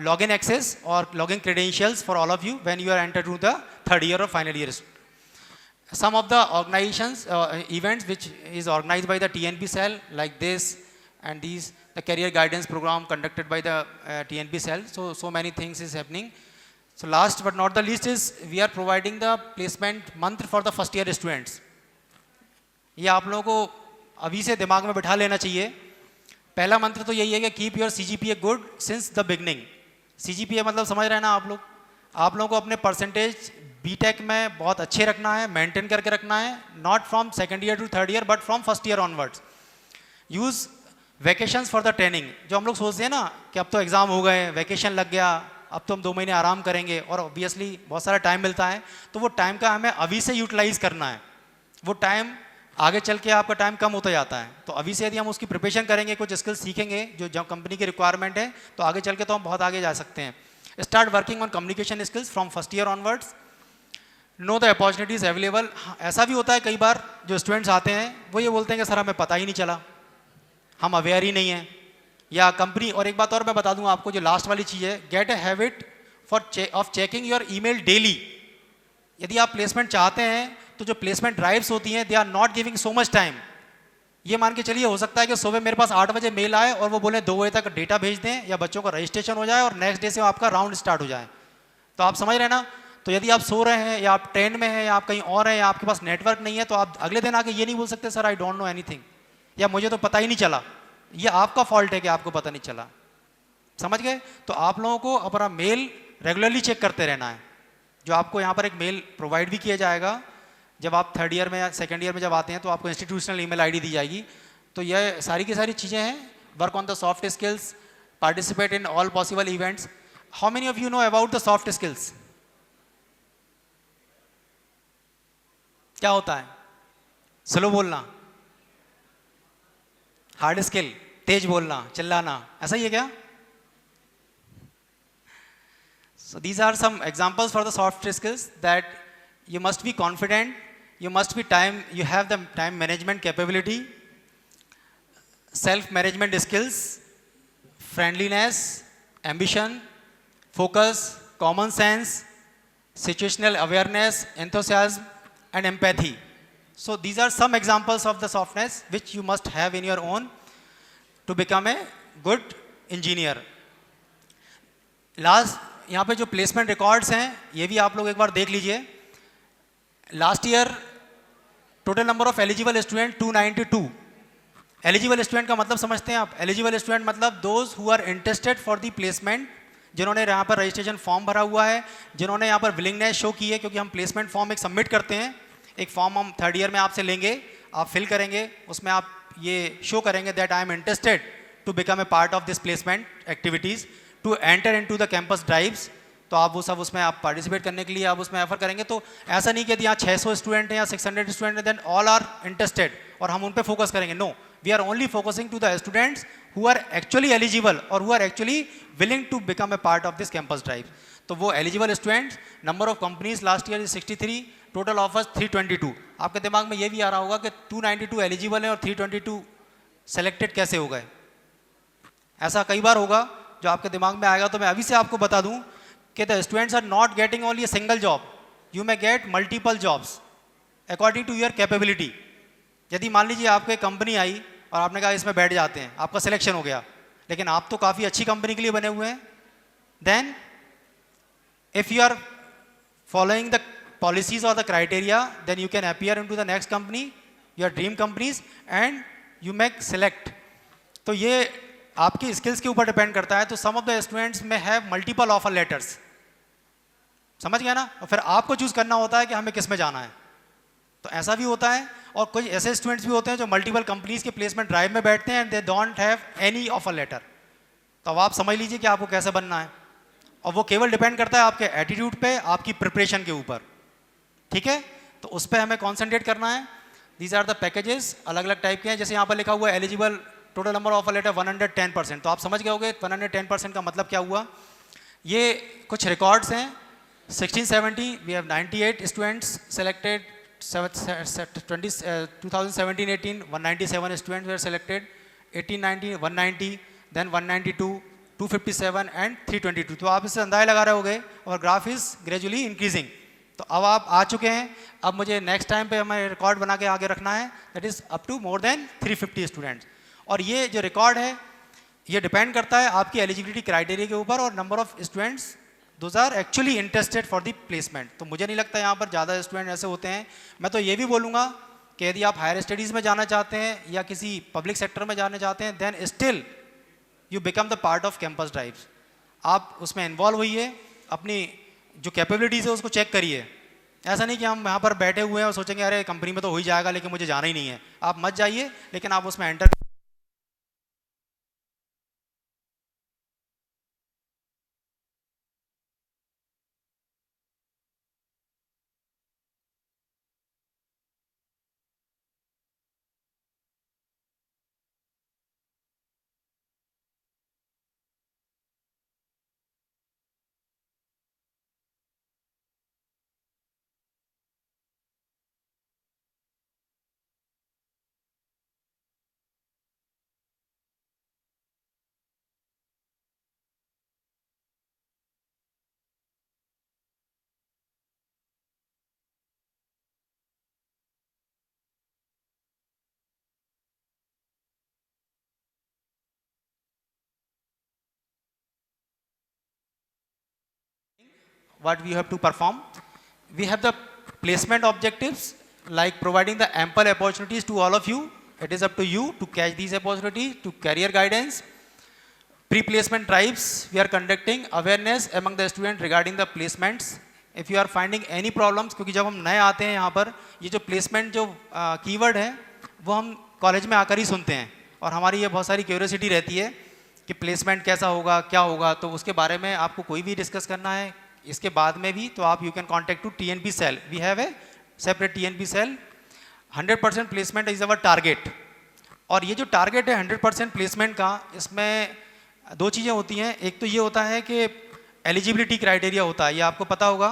login access or login credentials for all of you when you are entered to the third year or final year. Some of the organizations events which is organized by the TNP cell like this and these, the career guidance program conducted by the TNP cell. So many things is happening. So last but not the least is we are providing the placement month for the first year students. ये आप लोगों को अभी से दिमाग में बिठा लेना चाहिए. पहला मंत्र तो यही है कि keep your CGPA good since the beginning. CGPA मतलब समझ रहे हैं ना आप लोग? आप लोगों को अपने परसेंटेज बीटेक में बहुत अच्छे रखना है, मेंटेन करके रखना है, not from second year to third year but from first year onwards. Use vacations for the training. जो हम लोग सोचते हैं ना कि अब तो एग्ज़ाम हो गए, वैकेशन लग गया, अब तो हम 2 महीने आराम करेंगे, और ऑब्वियसली बहुत सारा टाइम मिलता है, तो वो टाइम का हमें अभी से यूटिलाइज़ करना है. वो टाइम आगे चल के आपका टाइम कम होता जाता है. तो अभी से यदि हम उसकी प्रिपरेशन करेंगे, कुछ स्किल्स सीखेंगे जो कंपनी की रिक्वायरमेंट है, तो आगे चल के तो हम बहुत आगे जा सकते हैं. Start working on communication skills from first year onwards. Know the opportunities available. ऐसा भी होता है कई बार जो स्टूडेंट्स आते हैं वो ये बोलते हैं कि सर हमें पता ही नहीं चला, हम अवेयर ही नहीं हैं, या कंपनी. और एक बात और मैं बता दूं आपको, जो लास्ट वाली चीज़ है, gate a habit of checking your email daily. यदि आप प्लेसमेंट चाहते हैं तो जो प्लेसमेंट ड्राइव्स होती हैं they are not giving so much time. ये मान के चलिए हो सकता है कि सुबह मेरे पास 8 बजे मेल आए और वो बोले 2 बजे तक डेटा भेज दें या बच्चों का रजिस्ट्रेशन हो जाए और नेक्स्ट डे से आपका राउंड स्टार्ट हो जाए. तो आप समझ रहे हैं ना? तो यदि आप सो रहे हैं या आप ट्रेन में हैं या आप कहीं और हैं या आपके पास नेटवर्क नहीं है, तो आप अगले दिन आके ये नहीं बोल सकते sir I don't know anything, या मुझे तो पता ही नहीं चला. ये आपका फॉल्ट है कि आपको पता नहीं चला. समझ गए? तो आप लोगों को अपना मेल रेगुलरली चेक करते रहना है. जो आपको यहाँ पर एक मेल प्रोवाइड भी किया जाएगा जब आप थर्ड ईयर में या सेकंड ईयर में जब आते हैं, तो आपको इंस्टीट्यूशनल ईमेल आईडी दी जाएगी. तो ये सारी की सारी चीज़ें हैं. Work on the soft skills, participate in all possible events. How many of you know about the soft skills? क्या होता है? स्लो बोलना, हार्ड स्किल तेज बोलना, चिल्लाना, ऐसा ही है क्या? So these are some examples for the soft skills that you must be confident, you must be you have the time management capability, self-management skills, friendliness, ambition, focus, common sense, situational awareness, enthusiasm, and empathy. So these are some examples of the softness which you must have in your own to become a good engineer. Last, यहाँ पे जो placement records हैं ये भी आप लोग एक बार देख लीजिए. Last year total number of eligible student 292. Eligible student का मतलब समझते हैं आप? एलिजिबल स्टूडेंट मतलब those who are interested for the placement, जिन्होंने यहाँ पर रजिस्ट्रेशन फॉर्म भरा हुआ है, जिन्होंने यहाँ पर विलिंगनेस शो की है, क्योंकि हम प्लेसमेंट फॉर्म एक सबमिट करते हैं. एक फॉर्म हम थर्ड ईयर में आपसे लेंगे, आप फिल करेंगे, उसमें आप ये शो करेंगे that I am interested to become a part of this placement activities. To enter into the campus drives, तो आप वो सब उसमें आप पार्टिसिपेट करने के लिए आप उसमें एफर करेंगे। तो ऐसा नहीं कि यहाँ 600 स्टूडेंट हैं या 600 स्टूडेंट हैं देन ऑल आर इंटरेस्टेड और हम उन पे फोकस करेंगे। No, we are only focusing to the students who are actually eligible और who are actually willing to become a part of this campus drive. तो वो eligible students, number of companies last year 63, total offers 322। आपके दिमाग में ये भी आ रहा होगा कि 292 एलिजिबल है और 322 सेलेक्टेड कैसे हो गए। ऐसा कई बार होगा जो आपके दिमाग में आएगा। तो मैं अभी से आपको बता दूं कि the students are not getting only a single job, you may get multiple jobs according to your capability. यदि मान लीजिए आपको एक कंपनी आई और आपने कहा इसमें बैठ जाते हैं, आपका सिलेक्शन हो गया, लेकिन आप तो काफ़ी अच्छी कंपनी के लिए बने हुए हैं, then if you are following the policies or the criteria, then you can appear into the next company, your dream companies, and you may select. तो ये आपकी स्किल्स के ऊपर डिपेंड करता है। तो सम ऑफ द स्टूडेंट्स में have multiple offer letters, समझ गया ना, और फिर आपको चूज करना होता है कि हमें किस में जाना है। तो ऐसा भी होता है। और कुछ ऐसे स्टूडेंट्स भी होते हैं जो मल्टीपल कंपनीज के प्लेसमेंट ड्राइव में बैठते हैं and they don't have any offer letter. तो अब आप समझ लीजिए कि आपको कैसे बनना है, और वो केवल डिपेंड करता है आपके एटीट्यूड पे, आपकी प्रिपरेशन के ऊपर, ठीक है। तो उस पर हमें कॉन्सेंट्रेट करना है। दीज आर द पैकेजेस, अलग अलग टाइप के हैं। जैसे यहाँ पर लिखा हुआ है eligible total number of letter 110%, तो आप समझ गए होंगे 110% का मतलब क्या हुआ। ये कुछ रिकॉर्ड्स हैं। 1670 we have 98 students selected, 2017-18 197 students were selected, 18-19 190, then 192, 257 and 322। तो आप इससे अंदाजा लगा रहे होंगे और ग्राफ इज ग्रेजुअली इंक्रीजिंग। तो अब आप आ चुके हैं। अब मुझे नेक्स्ट टाइम पे हमें रिकॉर्ड बना के आगे रखना है, that is up to more than 350 students. और ये जो रिकॉर्ड है ये डिपेंड करता है आपकी एलिजिबिलिटी क्राइटेरिया के ऊपर और number of students those are actually interested for the placement. तो मुझे नहीं लगता यहाँ पर ज़्यादा स्टूडेंट ऐसे होते हैं। मैं तो ये भी बोलूँगा कि यदि आप हायर स्टडीज़ में जाना चाहते हैं या किसी पब्लिक सेक्टर में जाना चाहते हैं, then still you become the part of campus drives. आप उसमें इन्वॉल्व होइए, अपनी जो कैपेबिलिटीज़ है उसको चेक करिए। ऐसा नहीं कि हम यहाँ पर बैठे हुए हैं और सोचेंगे अरे कंपनी में तो हो ही जाएगा लेकिन मुझे जाना ही नहीं है। आप मत जाइए, लेकिन आप उसमें enter what we have to perform. We have the placement objectives like providing the ample opportunities to all of you. It is up to you to catch these opportunities, to career guidance. Pre-placement drives, we are conducting awareness among the students regarding the placements. If you are finding any problems, क्योंकि जब हम नए आते हैं यहाँ पर, ये जो placement जो कीवर्ड है वो हम कॉलेज में आकर ही सुनते हैं और हमारी ये बहुत सारी क्यूरियोसिटी रहती है कि प्लेसमेंट कैसा होगा, क्या होगा। तो उसके बारे में आपको कोई भी डिस्कस करना है इसके बाद में भी, तो आप you can contact to TNP cell. We have a separate TNP cell. 100% placement is our target. और ये जो टारगेट है 100% प्लेसमेंट का, इसमें दो चीज़ें होती हैं। एक तो ये होता है कि एलिजिबिलिटी क्राइटेरिया होता है, ये आपको पता होगा,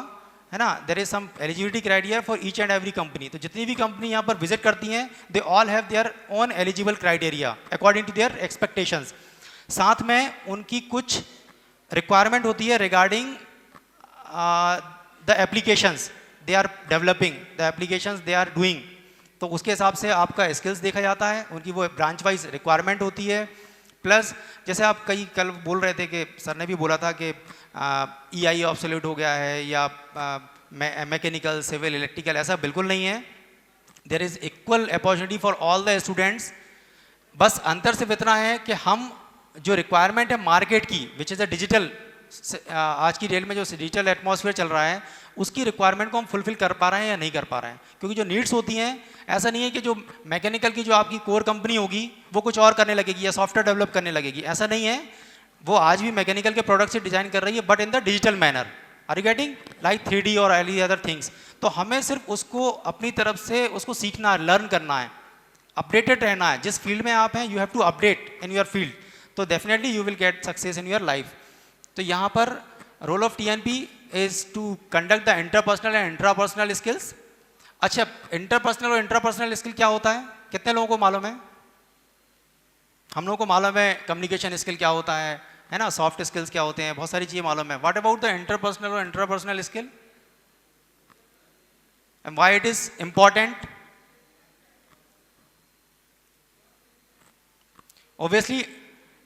है ना। There is some eligibility criteria for each and every company. तो जितनी भी कंपनी यहाँ पर विजिट करती हैं, they all have their own eligible criteria according to their expectations. साथ में उनकी कुछ रिक्वायरमेंट होती है regarding the applications they are developing, the applications they are doing. तो उसके हिसाब से आपका स्किल्स देखा जाता है, उनकी वो ब्रांच वाइज रिक्वायरमेंट होती है। प्लस जैसे आप कल बोल रहे थे कि सर ने भी बोला था कि EI ऑब्सोल्यूट हो गया है या मैकेनिकल, सिविल, इलेक्ट्रिकल, ऐसा बिल्कुल नहीं है। There is equal opportunity for all the students. बस अंतर सिर्फ इतना है कि हम जो रिक्वायरमेंट है मार्केट की, विच इज़ अ डिजिटल, आज की रेल में जो डिजिटल एटमॉस्फेयर चल रहा है, उसकी रिक्वायरमेंट को हम फुलफिल कर पा रहे हैं या नहीं कर पा रहे हैं। क्योंकि जो नीड्स होती हैं, ऐसा नहीं है कि जो मैकेनिकल की जो आपकी कोर कंपनी होगी वो कुछ और करने लगेगी या सॉफ्टवेयर डेवलप करने लगेगी, ऐसा नहीं है। वो आज भी मैकेनिकल के प्रोडक्ट से डिजाइन कर रही है, but in the digital manner. Are you getting? Like 3D और एनी अदर थिंग्स। तो हमें सिर्फ उसको अपनी तरफ से उसको सीखना है, लर्न करना है, अपडेटेड रहना है। जिस फील्ड में आप हैं, you have to update in your field, तो definitely you will get success in your life. तो यहाँ पर role of TNP is to conduct the interpersonal and intrapersonal skills. अच्छा, इंटरपर्सनल और इंट्रापर्सनल स्किल क्या होता है, कितने लोगों को मालूम है? हम लोगों को मालूम है कम्युनिकेशन स्किल क्या होता है ना, सॉफ्ट स्किल्स क्या होते हैं, बहुत सारी चीजें मालूम है। व्हाट अबाउट द इंटरपर्सनल और intrapersonal skill and why it is important? Obviously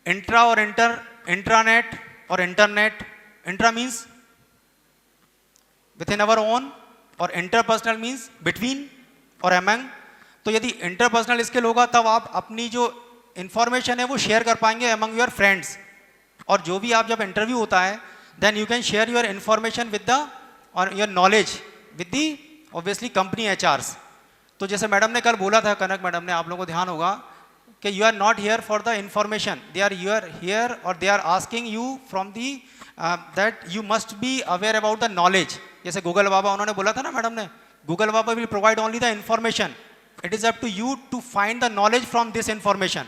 intra और इंट्रानेट और internet. Intra means with in our own और इंटरपर्सनल मीन्स बिटवीन और अमंग। तो यदि इंटरपर्सनल स्किल होगा तब आप अपनी जो इंफॉर्मेशन है वो शेयर कर पाएंगे अमंग योर फ्रेंड्स। और जो भी आप जब इंटरव्यू होता है, then you can share your information with the और your knowledge with the obviously company HRs। तो जैसे मैडम ने कल बोला था, कनक मैडम ने, आप लोगों को ध्यान होगा कि you are not here for the information, they are you are here और they are asking you from the that you must be aware about the knowledge. जैसे गूगल बाबा उन्होंने बोला था ना मैडम ने, गूगल बाबा will provide only the information, it is up to you to find the knowledge from this information.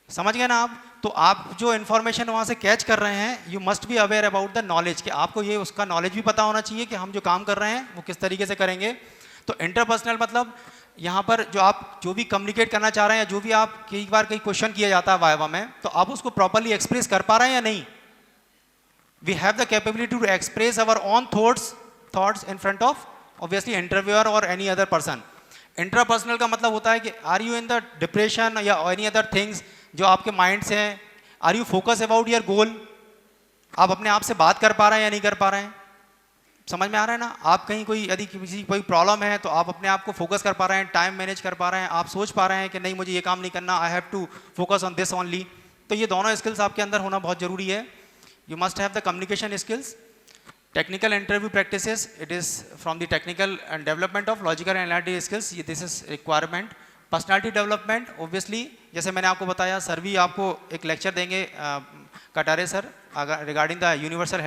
समझ गए ना आप? तो आप जो इन्फॉर्मेशन वहाँ से कैच कर रहे हैं, you must be aware about the knowledge, कि आपको ये उसका नॉलेज भी पता होना चाहिए कि हम जो काम कर रहे हैं वो किस तरीके से करेंगे। तो इंटरपर्सनल मतलब यहाँ पर जो आप जो भी कम्युनिकेट करना चाह रहे हैं, जो भी आप कई बार कई क्वेश्चन किया जाता है वाइवा में, तो आप उसको प्रॉपरली एक्सप्रेस कर पा रहे हैं या नहीं? We have the capability to express our own thoughts in front of obviously interviewer और एनी अदर पर्सन। इंटरपर्सनल का मतलब होता है कि are you in the depression या एनी अदर थिंग्स जो आपके माइंड से हैं, are you focus about your goal, आप अपने आप से बात कर पा रहे हैं या नहीं कर पा रहे हैं? समझ में आ रहा है ना? आप कहीं कोई यदि किसी कोई प्रॉब्लम है तो आप अपने आप को फोकस कर पा रहे हैं, टाइम मैनेज कर पा रहे हैं, आप सोच पा रहे हैं कि नहीं मुझे ये काम नहीं करना, I have to focus on this only. तो ये दोनों स्किल्स आपके अंदर होना बहुत जरूरी है। You must have the communication skills. Technical interview practices, it is from the technical and development of logical and analytical skills, this is requirement. Personality development, obviously जैसे मैंने आपको बताया, सर भी आपको एक लेक्चर देंगे, Katare sir, regarding the universal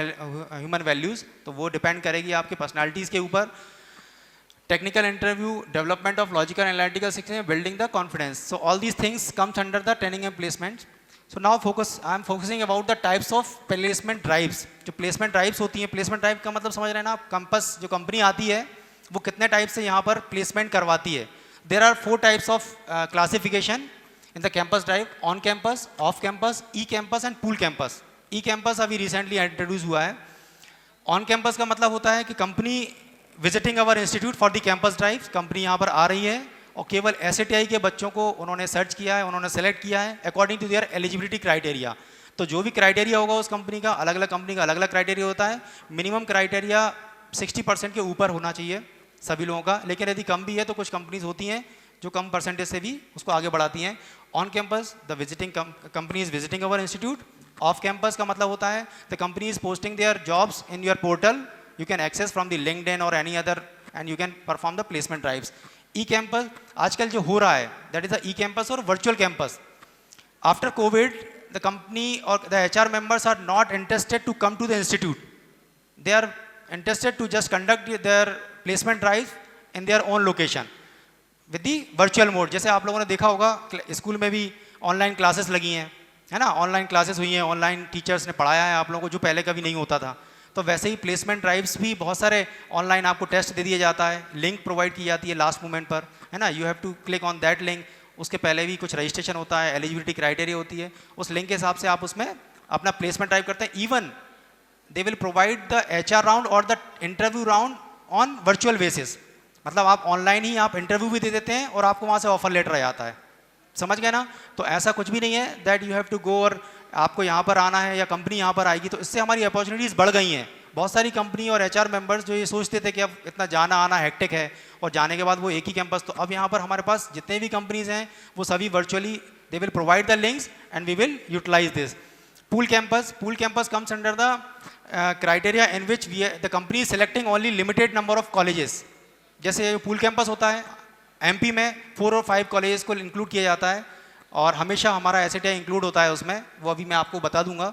human values, तो वो डिपेंड करेगी आपकी पर्सनालिटीज़ के ऊपर। Technical interview, development of logical and analytical skills, building the confidence, so all these things comes under the training and placement. So now I am focusing about the types of placement drives. जो placement drives होती हैं, placement drive का मतलब समझ रहे हैं ना आप? कंपस जो कंपनी आती है वो कितने टाइप से यहाँ पर प्लेसमेंट करवाती है। There are 4 types of classification in the campus drive: on campus, off campus, e-campus and pool campus. E-campus अभी recently introduce हुआ है। On campus का मतलब होता है कि company visiting our institute for the campus drive, company यहाँ पर आ रही है और केवल SATI के बच्चों को उन्होंने सर्च किया है, उन्होंने सेलेक्ट किया है according to their eligibility criteria. तो जो भी क्राइटेरिया होगा उस कंपनी का, अलग अलग कंपनी का अलग अलग क्राइटेरिया होता है। मिनिमम क्राइटेरिया 60% के ऊपर होना चाहिए सभी लोगों का, लेकिन यदि कम भी है तो कुछ कंपनीज होती हैं जो कम परसेंटेज से भी उसको आगे बढ़ाती हैं। On campus the visiting company is visiting our institute. Off campus का मतलब होता है the company is posting their jobs in your portal, you can access from the LinkedIn और any other and you can perform the placement drives. E campus आजकल जो हो रहा है, that is the e campus और virtual campus. After Covid the company और the HR members are not interested to come to the institute, they are interested to just conduct their placement drive in their own location with the virtual mode। जैसे आप लोगों ने देखा होगा school में भी online classes लगी हैं, है ना, ऑनलाइन क्लासेस हुई हैं, ऑनलाइन टीचर्स ने पढ़ाया है आप लोगों को, जो पहले कभी नहीं होता था। तो वैसे ही प्लेसमेंट ड्राइव्स भी बहुत सारे ऑनलाइन आपको टेस्ट दे दिया जाता है, लिंक प्रोवाइड की जाती है लास्ट मोमेंट पर, है ना, you have to click on that link. उसके पहले भी कुछ रजिस्ट्रेशन होता है, एलिजिबिलिटी क्राइटेरिया होती है, उस लिंक के हिसाब से आप उसमें अपना प्लेसमेंट ड्राइव करते हैं। Even they will provide the HR round और the interview round on virtual basis, मतलब आप ऑनलाइन ही आप इंटरव्यू भी दे देते हैं और आपको वहाँ से ऑफर लेटर आ जाता है। समझ गए ना? तो ऐसा कुछ भी नहीं है that you have to go और आपको यहाँ पर आना है या कंपनी यहाँ पर आएगी। तो इससे हमारी अपॉर्चुनिटीज़ बढ़ गई हैं। बहुत सारी कंपनी और HR मेंबर्स जो ये सोचते थे कि अब इतना जाना आना हेक्टिक है और जाने के बाद वो एक ही कैंपस, तो अब यहाँ पर हमारे पास जितने भी कंपनीज हैं वो सभी virtually they will provide the links and we will utilise this. Pool campus comes under the criteria in which the company is selecting only limited number of colleges. जैसे पूल कैंपस होता है, MP में 4 और 5 colleges को include किया जाता है, और हमेशा हमारा SATI इंक्लूड होता है उसमें, वो अभी मैं आपको बता दूंगा।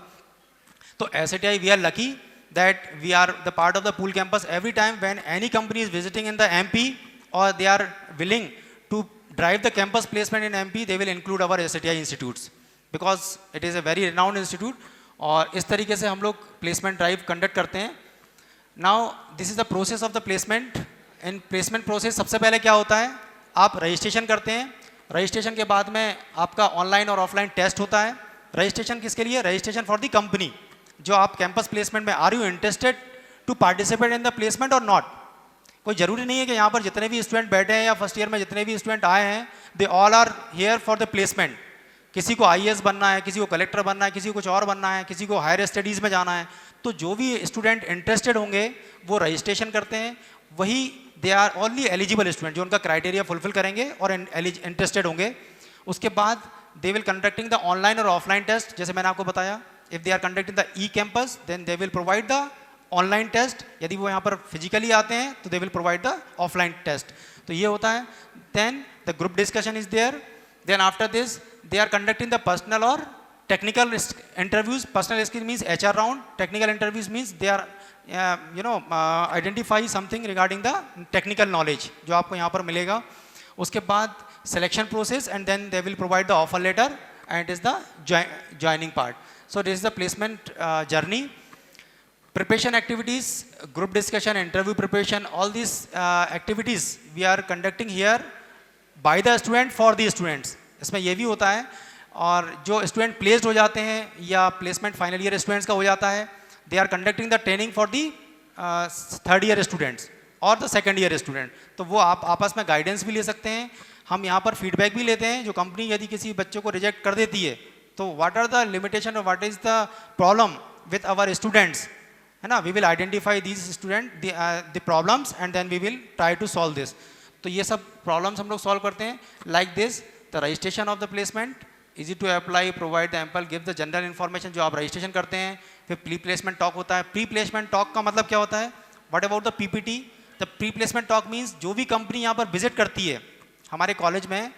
तो SATI, we are lucky that we are the part of the pool campus. Every time when any company is visiting in the MP or they are willing to drive the campus placement in MP, they will include our SATI institutes because it is a very renowned institute. और इस तरीके से हम लोग placement drive conduct करते हैं। Now this is the process of the placement. In placement process सबसे पहले क्या होता है, आप रजिस्ट्रेशन करते हैं। रजिस्ट्रेशन के बाद में आपका ऑनलाइन और ऑफलाइन टेस्ट होता है। रजिस्ट्रेशन किसके लिए? Registration for the company. जो आप कैंपस प्लेसमेंट में, are you interested to participate in the placement और नॉट? कोई जरूरी नहीं है कि यहाँ पर जितने भी स्टूडेंट बैठे हैं या फर्स्ट ईयर में जितने भी स्टूडेंट आए हैं, they all are here for the placement. किसी को IAS बनना है, किसी को कलेक्टर बनना है, किसी को कुछ और बनना है, किसी को हायर स्टडीज़ में जाना है। तो जो भी स्टूडेंट इंटरेस्टेड होंगे वो रजिस्ट्रेशन करते हैं, वही they are only eligible student जो उनका क्राइटेरिया फुलफिल करेंगे और इंटरेस्टेड होंगे। उसके बाद they will conducting the online और ऑफलाइन टेस्ट। जैसे मैंने आपको बताया, if they are conducting the e-campus then they will provide the online test। यदि वो यहाँ पर फिजिकली आते हैं तो they will provide the offline test। तो ये होता है। then the group discussion is there। then after this they are conducting the personal or technical interviews। personal skills means HR round, technical interviews means they are identify something regarding the technical knowledge जो आपको यहाँ पर मिलेगा। उसके बाद selection process and then they will provide the offer letter and it is the joining part। So this is the placement journey। Preparation activities, group discussion, interview preparation, all these activities we are conducting here by the student for the students। इसमें ये भी होता है। और जो student placed हो जाते हैं या placement final year students का हो जाता है, they are conducting the training for the third year students और the second year student। तो वो आप आपस में guidance भी ले सकते हैं। हम यहाँ पर feedback भी लेते हैं। जो कंपनी यदि किसी बच्चों को reject कर देती है तो what are the limitation or what is the problem with our students, है ना? We will identify these student the problems and then we will try to solve this। तो ये सब problems हम लोग solve करते हैं। like this the registration of the placement, easy to apply, provide the ample, give the general information। जो आप registration करते हैं, फिर pre placement talk होता है। pre placement talk का मतलब क्या होता है? what about the PPT? the pre placement talk means जो भी कंपनी यहाँ पर विजिट करती है हमारे कॉलेज में,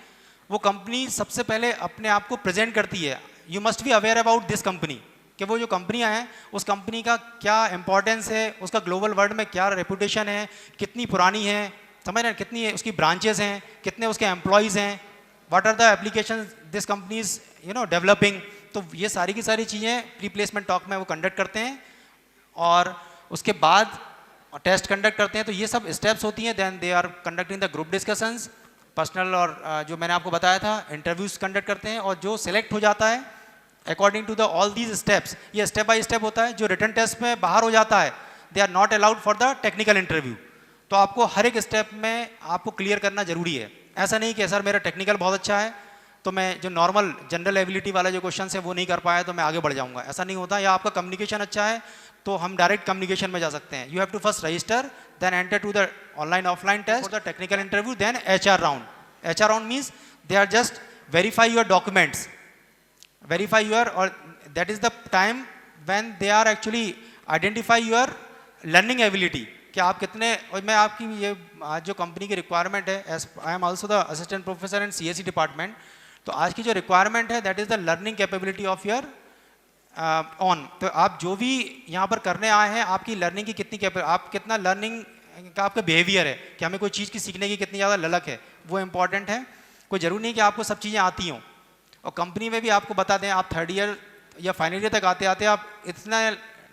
वो कंपनी सबसे पहले अपने आप को प्रेजेंट करती है। You must be aware about this company, कि वो जो कंपनियां हैं उस कंपनी का क्या इंपॉर्टेंस है, उसका ग्लोबल वर्ल्ड में क्या रेपुटेशन है, कितनी पुरानी है, समझ रहे हैं, कितनी उसकी ब्रांचेस हैं, कितने उसके एम्प्लॉयज़ हैं, what are the application this companies developing. तो ये सारी की सारी चीज़ें प्री प्लेसमेंट टॉक में वो कंडक्ट करते हैं और उसके बाद टेस्ट कंडक्ट करते हैं। तो ये सब स्टेप्स होती हैं। Then they are conducting the group discussions, personal और जो मैंने आपको बताया था इंटरव्यूज कंडक्ट करते हैं। और जो सिलेक्ट हो जाता है according to the all these steps, ये स्टेप बाय स्टेप होता है। जो रिटन टेस्ट में बाहर हो जाता है they are not allowed for the technical interview. तो आपको हर एक स्टेप में आपको क्लियर करना जरूरी है। ऐसा नहीं कि सर मेरा टेक्निकल बहुत अच्छा है तो मैं जो नॉर्मल जनरल एबिलिटी वाला जो क्वेश्चन है वो नहीं कर पाया तो मैं आगे बढ़ जाऊंगा, ऐसा नहीं होता। या आपका कम्युनिकेशन अच्छा है तो हम डायरेक्ट कम्युनिकेशन में जा सकते हैं। You have to first register, then enter to the online offline test for the technical interview, then HR round. HR round means they are just verify your documents, verify your, or that is the time when they are actually identify your learning ability कि आप कितने। और मैं आपकी ये आज जो company की रिक्वायरमेंट है, as I am also the assistant professor in CSE department, तो आज की जो रिक्वायरमेंट है that is the learning capability of your own. तो आप जो भी यहाँ पर करने आए हैं आपकी लर्निंग की कितनी आप कितना लर्निंग का आपका बिहेवियर है कि हमें कोई चीज़ की सीखने की कितनी ज़्यादा ललक है, वो इंपॉर्टेंट है। कोई ज़रूरी नहीं कि आपको सब चीज़ें आती हों। और कंपनी में भी आपको बता दें, आप थर्ड ईयर या फाइनल ईयर तक आते आते आप इतना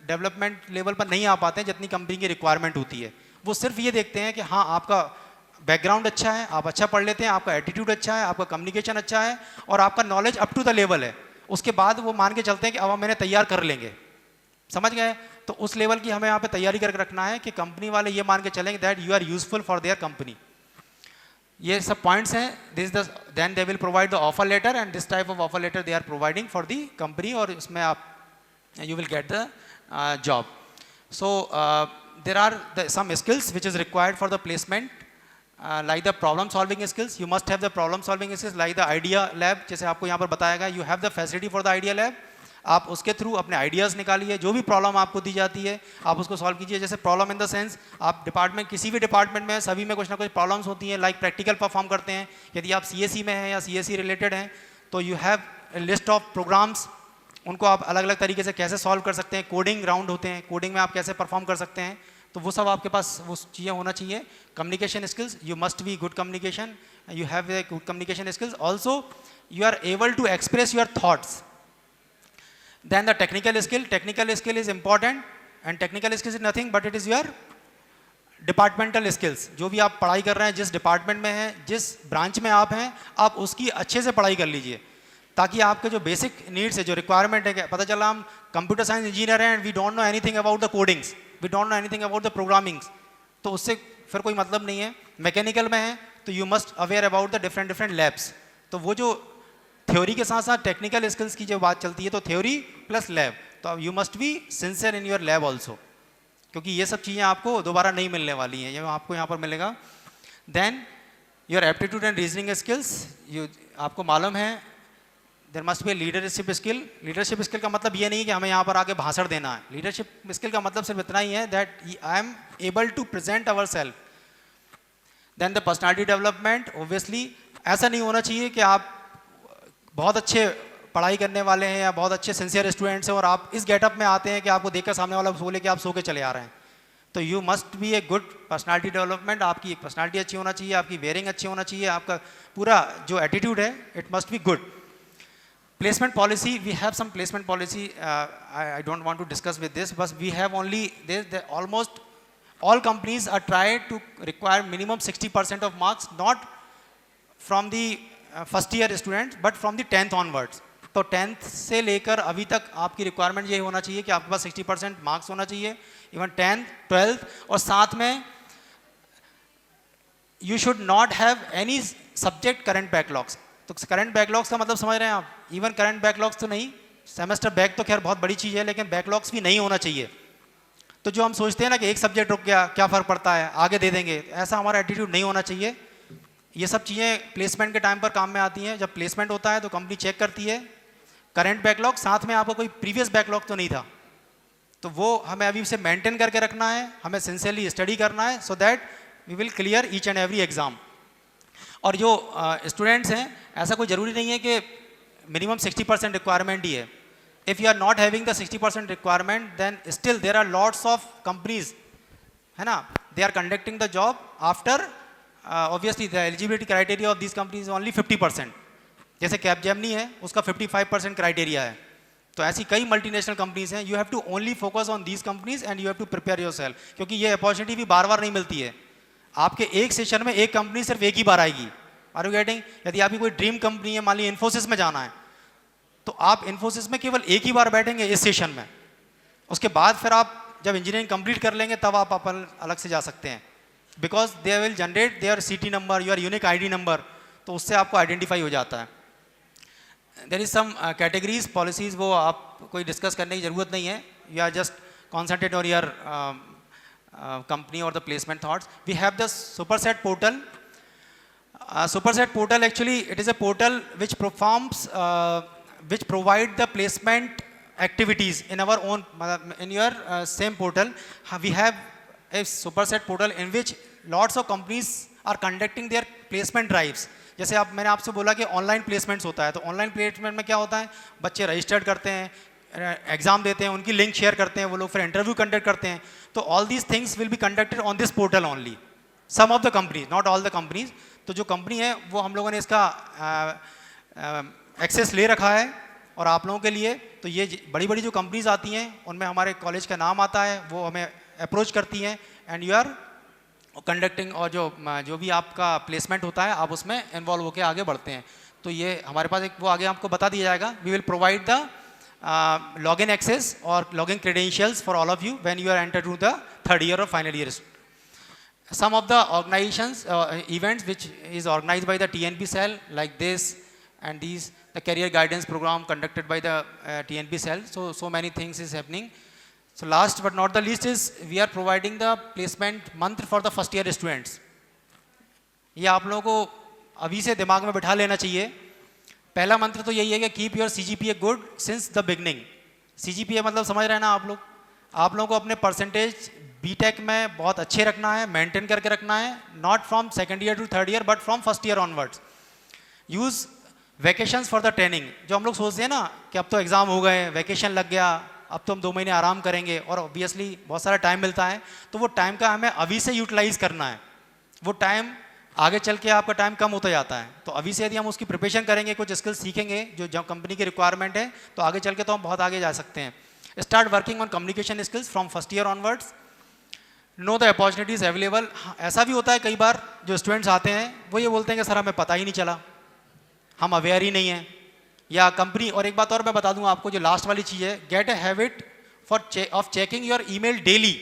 डेवलपमेंट लेवल पर नहीं आ पाते हैं जितनी कंपनी की रिक्वायरमेंट होती है। वो सिर्फ ये देखते हैं कि हाँ आपका बैकग्राउंड अच्छा है, आप अच्छा पढ़ लेते हैं, आपका एटीट्यूड अच्छा है, आपका कम्युनिकेशन अच्छा है और आपका knowledge up to the level है। उसके बाद वो मान के चलते हैं कि अब हम मैंने तैयार कर लेंगे, समझ गए? तो उस लेवल की हमें यहाँ पे तैयारी करके रखना है कि कंपनी वाले ये मान के चलेंगे that you are useful for their company. ये सब पॉइंट्स हैं। This the then they will provide the offer letter and this type of offer letter they are providing for the company और इसमें आप you will get the job. So there are some skills which is required for the placement like the problem solving skills, you must have the problem solving skills like the idea lab, जैसे आपको यहाँ पर बताया गया, you have the facility for the idea lab। आप उसके through अपने ideas निकालिए, जो भी प्रॉब्लम आपको दी जाती है आप उसको सॉल्व कीजिए। जैसे प्रॉब्लम इन द सेंस आप डिपार्टमेंट किसी भी डिपार्टमेंट में सभी में कुछ ना कुछ प्रॉब्लम्स होती हैं, लाइक प्रैक्टिकल परफॉर्म करते हैं। यदि आप CSE में हैं या CSE रिलेटेड हैं तो you have list of programs, उनको आप अलग अलग तरीके से कैसे सॉल्व कर सकते हैं, कोडिंग राउंड होते हैं, कोडिंग में आप कैसे परफॉर्म कर सकते हैं, तो वो सब आपके पास वो चीज़ें होना चाहिए. Communication skills, you must be good communication, you have a good communication skills. Also you are able to express your thoughts. Then the technical skill is important, and technical skills is nothing but it is your departmental skills. जो भी आप पढ़ाई कर रहे हैं, जिस department में हैं, जिस ब्रांच में आप हैं, आप उसकी अच्छे से पढ़ाई कर लीजिए, ताकि आपके जो बेसिक नीड्स है, जो रिक्वायरमेंट है, पता चला हम कंप्यूटर साइंस इंजीनियर हैं and we don't know anything about the codings, we don't know anything about the programmings, तो उससे फिर कोई मतलब नहीं है. मैकेनिकल में है तो you must aware about the different labs. तो वो जो थ्योरी के साथ साथ टेक्निकल स्किल्स की जो बात चलती है, तो थ्योरी प्लस लैब, तो you must be sincere in your lab also, क्योंकि ये सब चीज़ें आपको दोबारा नहीं मिलने वाली हैं, ये आपको यहाँ पर मिलेगा. Then your aptitude and reasoning skills, आपको मालूम है there must be leadership skill. Leadership skill का मतलब ये नहीं है कि हमें यहाँ पर आके भाषण देना है. लीडरशिप स्किल का मतलब सिर्फ इतना ही है that I am able to present our self. Then the personality development, obviously ऐसा नहीं होना चाहिए कि आप बहुत अच्छे पढ़ाई करने वाले हैं या बहुत अच्छे सिंसियर स्टूडेंट्स हैं और आप इस गेटअप में आते हैं कि आपको देखकर सामने वाला बोले कि आप सो के चले आ रहे हैं. तो you must B a good personality development, आपकी एक पर्सनालिटी अच्छी होना चाहिए, आपकी वेयरिंग अच्छी होना चाहिए, आपका पूरा जो एटीट्यूड है it must be good. Placement policy, we have some placement policy, I don't want to discuss with this, but we have only almost all companies are tried to require minimum 60% of marks, not from the first year students but from the 10th onwards. तो 10th से लेकर अभी तक आपकी requirement ये होना चाहिए कि आपके पास 60% मार्क्स होना चाहिए, इवन 10th 12th, और साथ में you should not have any subject current backlogs. तो करंट बैकलॉग्स का मतलब समझ रहे हैं आप, इवन करंट बैकलॉग्स तो नहीं, सेमेस्टर बैक तो खैर बहुत बड़ी चीज़ है, लेकिन बैकलॉग्स भी नहीं होना चाहिए. तो जो हम सोचते हैं ना कि एक सब्जेक्ट रुक गया क्या फ़र्क पड़ता है, आगे दे देंगे, ऐसा हमारा एटीट्यूड नहीं होना चाहिए. ये सब चीज़ें प्लेसमेंट के टाइम पर काम में आती हैं. जब प्लेसमेंट होता है तो कंपनी चेक करती है करंट बैकलॉग, साथ में आपको कोई प्रीवियस बैकलॉग तो नहीं था, तो वो हमें अभी से मेंटेन करके रखना है, हमें सिंसियरली स्टडी करना है, so that we will clear each and every exam. और जो स्टूडेंट्स हैं, ऐसा कोई ज़रूरी नहीं है कि मिनिमम 60% रिक्वायरमेंट ही है. If you are not having the 60% requirement, then still there are lots of companies, है ना, they are conducting the job after obviously the eligibility criteria of these companies is only 50%. जैसे Capgemini है, उसका 55% criteria है. तो ऐसी कई multinational companies हैं. You have to only focus on these companies and you have to prepare yourself, क्योंकि ये अपॉर्चुनिटी भी बार बार नहीं मिलती है. आपके एक सेशन में एक कंपनी सिर्फ एक ही बार आएगी. Are you getting? यदि आपकी कोई ड्रीम कंपनी है, मान ली इन्फोसिस में जाना है, तो आप इन्फोसिस में केवल एक ही बार बैठेंगे इस सेशन में. उसके बाद फिर आप जब इंजीनियरिंग कंप्लीट कर लेंगे तब आप अपन अलग से जा सकते हैं, because they will generate their CT number, your unique ID number, तो उससे आपको आइडेंटिफाई हो जाता है. There is some categories policies, वो आप कोई डिस्कस करने की ज़रूरत नहीं है. You are just concentrate on your company or the placement thoughts. We have the Superset portal. Superset portal, actually it is a portal which performs which provide the placement activities in our own in your same portal. We have a Superset portal in which lots of companies are conducting their placement drives. जैसे आप मैंने आपसे बोला कि online placements होता है, तो online placement में क्या होता है, बच्चे रजिस्टर्ड करते हैं, एग्जाम देते हैं, उनकी लिंक शेयर करते हैं, वो लोग फिर इंटरव्यू कंडक्ट करते हैं. तो all these things will be conducted on this portal only. Some of the companies, not all the companies. तो जो कंपनी है वो हम लोगों ने इसका एक्सेस ले रखा है और आप लोगों के लिए. तो ये बड़ी बड़ी जो कंपनीज आती हैं उनमें हमारे कॉलेज का नाम आता है, वो हमें अप्रोच करती हैं एंड यू आर कंडक्टिंग, और जो भी आपका प्लेसमेंट होता है आप उसमें इन्वॉल्व होकर आगे बढ़ते हैं. तो ये हमारे पास एक वो आगे आपको बता दिया जाएगा. We will provide the login access or login credentials for all of you when you are entered to the third year or final year. Some of the organizations events which is organized by the TNP cell like this and these, the career guidance program conducted by the TNP cell. So many things is happening. So last but not the least is we are providing the placement month for the first year students. ये आप लोगों को अभी से दिमाग में बिठा लेना चाहिए. पहला मंत्र तो यही है कि keep your CGPA good since the beginning. CGPA मतलब समझ रहे हैं ना आप लोग. आप लोगों को अपने परसेंटेज बीटेक में बहुत अच्छे रखना है, मेंटेन करके रखना है, not from second year to third year but from first year onwards. Use vacations for the training, जो हम लोग सोचते हैं ना कि अब तो एग्ज़ाम हो गए, वैकेशन लग गया, अब तो हम 2 महीने आराम करेंगे और ऑब्वियसली बहुत सारा टाइम मिलता है, तो वो टाइम का हमें अभी से यूटिलाइज करना है। वो टाइम आगे चल के आपका टाइम कम होता जाता है, तो अभी से यदि हम उसकी प्रिपरेशन करेंगे, कुछ स्किल्स सीखेंगे जो कंपनी की रिक्वायरमेंट है, तो आगे चल के तो हम बहुत आगे जा सकते हैं। Start working on communication skills from first year onwards. Know the opportunities available. ऐसा भी होता है कई बार जो स्टूडेंट्स आते हैं वो ये बोलते हैं कि सर हमें पता ही नहीं चला, हम अवेयर ही नहीं हैं, या कंपनी। और एक बात और मैं बता दूं आपको, जो लास्ट वाली चीज़ है, gate a habit of checking your email daily.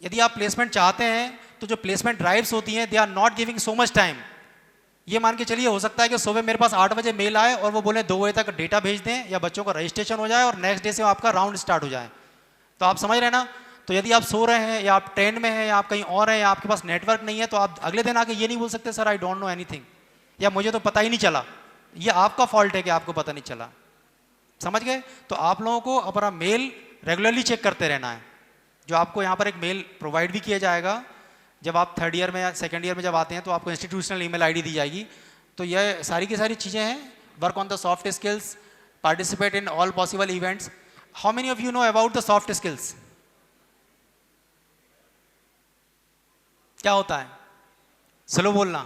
यदि आप प्लेसमेंट चाहते हैं तो जो प्लेसमेंट ड्राइव्स होती हैं, they are not giving so much time. ये मान के चलिए हो सकता है कि सुबह मेरे पास 8 बजे मेल आए और वो बोले 2 बजे तक डेटा भेज दें या बच्चों का रजिस्ट्रेशन हो जाए और नेक्स्ट डे से आपका राउंड स्टार्ट हो जाए। तो आप समझ रहे हैं ना। तो यदि आप सो रहे हैं या आप ट्रेन में हैं या आप कहीं और हैं या आपके पास नेटवर्क नहीं है, तो आप अगले दिन आके ये नहीं बोल सकते sir I don't know anything, या मुझे तो पता ही नहीं चला। ये आपका फॉल्ट है कि आपको पता नहीं चला। समझ गए। तो आप लोगों को अपना मेल रेगुलरली चेक करते रहना है। जो आपको यहाँ पर एक मेल प्रोवाइड भी किया जाएगा जब आप 3rd ईयर में या 2nd ईयर में जब आते हैं, तो आपको इंस्टीट्यूशनल ईमेल आईडी दी जाएगी। तो ये सारी की सारी चीज़ें हैं। Work on the soft skills, participate in all possible events. How many of you know about the soft skills? क्या होता है? स्लो बोलना,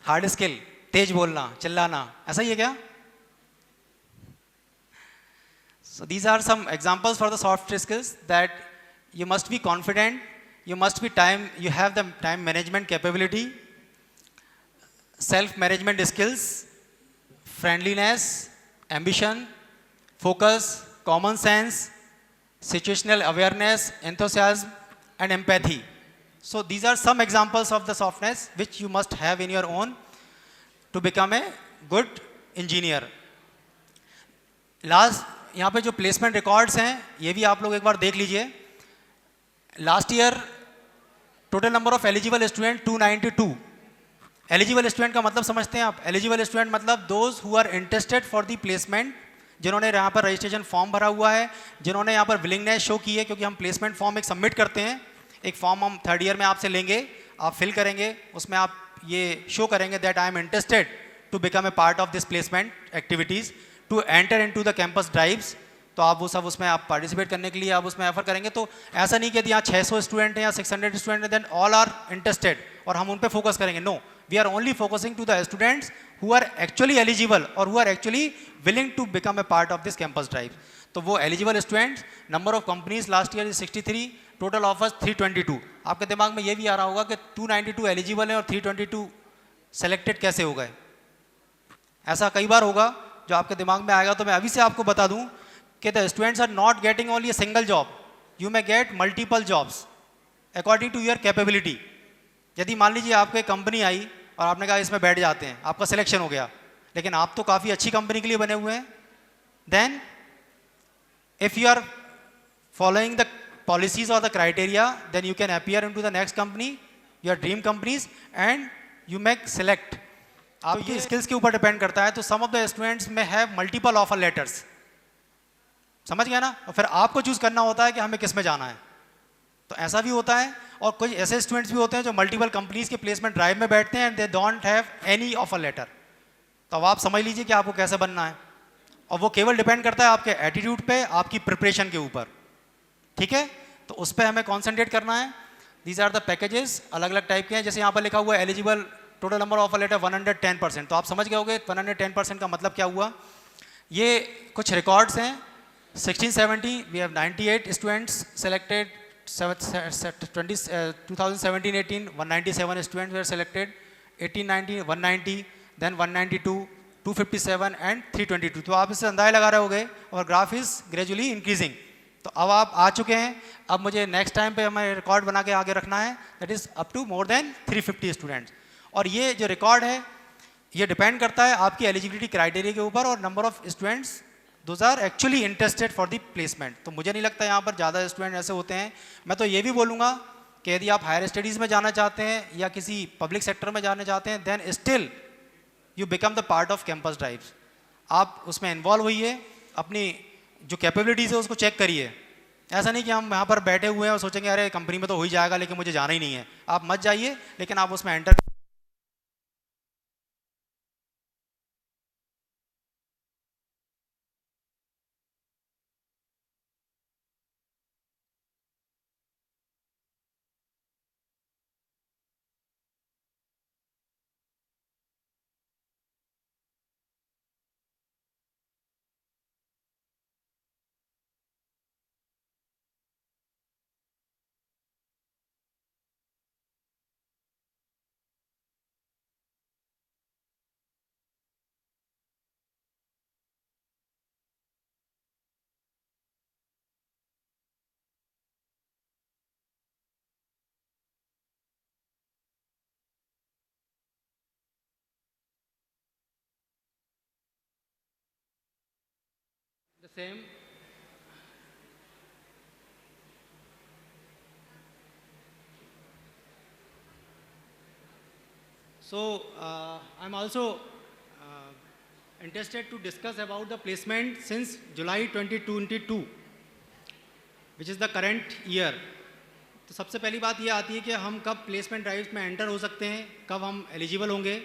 हार्ड स्किल तेज बोलना, चिल्लाना, ऐसा ही है क्या? So these are some examples for the soft skills that you must be confident, you have the time management capability, self management skills, friendliness, ambition, focus, common sense, situational awareness, enthusiasm and empathy. So these are some examples of the softness which you must have in your own to become a good engineer. Last, यहाँ पे जो placement records हैं ये भी आप लोग एक बार देख लीजिए। Last year total number of eligible student 292। Eligible student का मतलब समझते हैं आप? एलिजिबल स्टूडेंट मतलब those who are interested for the placement, जिन्होंने यहाँ पर रजिस्ट्रेशन फॉर्म भरा हुआ है, जिन्होंने यहाँ पर विलिंगनेस शो की है, क्योंकि हम प्लेसमेंट फॉर्म एक सबमिट करते हैं। एक फॉर्म हम 3rd ईयर में आपसे लेंगे, आप फिल करेंगे, उसमें आप ये शो करेंगे that I am interested to become a part of this placement activities to enter into the campus drives. तो आप वो सब उसमें आप पार्टिसिपेट करने के लिए आप उसमें एफर करेंगे। तो ऐसा नहीं कि यदि यहाँ 600 स्टूडेंट हैं या 600 स्टूडेंट हैं देन ऑल आर इंटरेस्टेड और हम उन पे फोकस करेंगे। No, we are only focusing to the students who are actually eligible और who are actually willing to become a part of this campus drive. तो वो eligible students, number of companies last year 63, total offers 322। आपके दिमाग में ये भी आ रहा होगा कि 292 एलिजिबल है और 322 सेलेक्टेड कैसे हो गए। ऐसा कई बार होगा जो आपके दिमाग में आएगा। तो मैं अभी से आपको बता दूं कि the students are not getting only a single job, you may get multiple jobs according to your capability. यदि मान लीजिए आपको एक कंपनी आई और आपने कहा इसमें बैठ जाते हैं, आपका सिलेक्शन हो गया, लेकिन आप तो काफ़ी अच्छी कंपनी के लिए बने हुए हैं, then if you are following the policies और the criteria then you can appear in to the next company, your dream companies, and you make select. आपकी स्किल्स के ऊपर डिपेंड करता है। तो सम ऑफ द स्टूडेंट्स में have multiple offer letters, समझ गया ना। और फिर आपको चूज करना होता है कि हमें किस में जाना है। तो ऐसा भी होता है। और कुछ ऐसे स्टूडेंट्स भी होते हैं जो मल्टीपल कंपनीज के प्लेसमेंट ड्राइव में बैठते हैं and they don't have any offer letter. तो अब आप समझ लीजिए कि आपको कैसे बनना है। और वो केवल डिपेंड करता है आपके एटीट्यूड पे, आपकी प्रिपरेशन के ऊपर, ठीक है। तो उस पर हमें कॉन्सेंट्रेट करना है। दीज आर द पैकेजेस, अलग अलग टाइप के हैं। जैसे यहाँ पर लिखा हुआ है eligible total number of letter 110%। तो आप समझ गए होंगे 110% का मतलब क्या हुआ। ये कुछ रिकॉर्ड्स हैं। 1670 we have 98 students selected. 2017-18 197 students were selected. 18-19 190, then 192, 257 and 322। तो आप इससे अंदाजा लगा रहे होंगे और ग्राफ इज ग्रेजुअली इंक्रीजिंग। तो अब आप आ चुके हैं। अब मुझे नेक्स्ट टाइम पे हमें रिकॉर्ड बना के आगे रखना है, that is up to more than 350 students. और ये जो रिकॉर्ड है ये डिपेंड करता है आपकी एलिजिबिलिटी क्राइटेरिया के ऊपर और number of students those are actually interested for the placement. तो मुझे नहीं लगता यहाँ पर ज़्यादा स्टूडेंट ऐसे होते हैं। मैं तो ये भी बोलूँगा कि यदि आप हायर स्टडीज़ में जाना चाहते हैं या किसी पब्लिक सेक्टर में जाना चाहते हैं then still you become the part of campus drives. आप उसमें इन्वॉल्व होइए, अपनी जो कैपेबिलिटीज़ है उसको चेक करिए। ऐसा नहीं कि हम यहाँ पर बैठे हुए हैं और सोचेंगे अरे कंपनी में तो हो ही जाएगा लेकिन मुझे जाना ही नहीं है। आप मत जाइए, लेकिन आप उसमें enter same. So I'm also interested to discuss about the placement since July 2022, which is the current year. तो सबसे पहली बात ये आती है कि हम कब प्लेसमेंट ड्राइव्स में एंटर हो सकते हैं, कब हम एलिजिबल होंगे.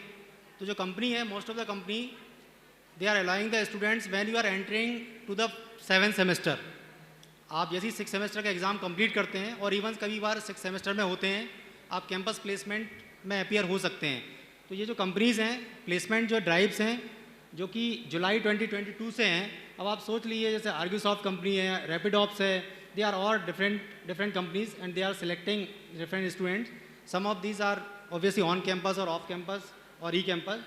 तो जो कंपनी है, most of the company they are allowing the students when you are entering to the 7th semester. आप जैसे ही 6th सेमेस्टर का एग्ज़ाम कंप्लीट करते हैं और इवन कभी बार 6th सेमेस्टर में होते हैं, आप कैंपस प्लेसमेंट में अपीयर हो सकते हैं. तो ये जो कंपनीज़ हैं, प्लेसमेंट जो ड्राइव्स हैं जो कि जुलाई 2022 से हैं, अब आप सोच लीजिए जैसे आर्ग्यूसॉफ्ट कंपनी है, रैपिडॉप्स है, they are all different companies and they are selecting different students. Some of these are obviously on campus or off campus or e-campus.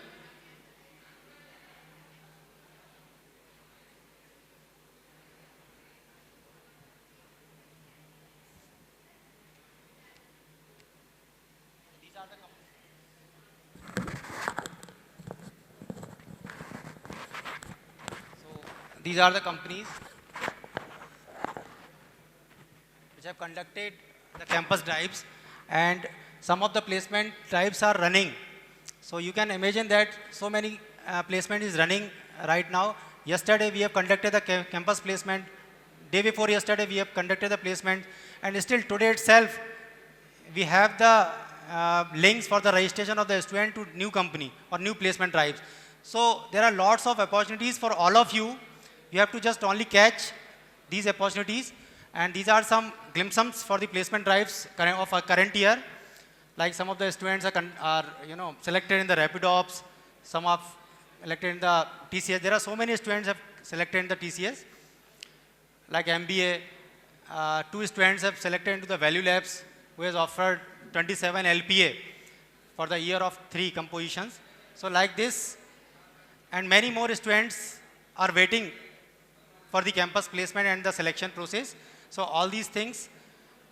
These are the companies which have conducted the campus drives, and some of the placement drives are running. So you can imagine that so many placement is running right now. Yesterday we have conducted the campus placement. Day before yesterday we have conducted the placement, and still today itself we have the links for the registration of the student to new company or new placement drives. So there are lots of opportunities for all of you. You have to just only catch these opportunities, and these are some glimpses for the placement drives of our current year. Like some of the students are selected in the Rapidops, some are selected in the TCS. There are so many students have selected in the TCS. Like MBA, 2 students have selected into the Value Labs, who has offered 27 LPA for the year of 3 compositions. So like this, and many more students are waiting for the campus placement and the selection process. So all these things,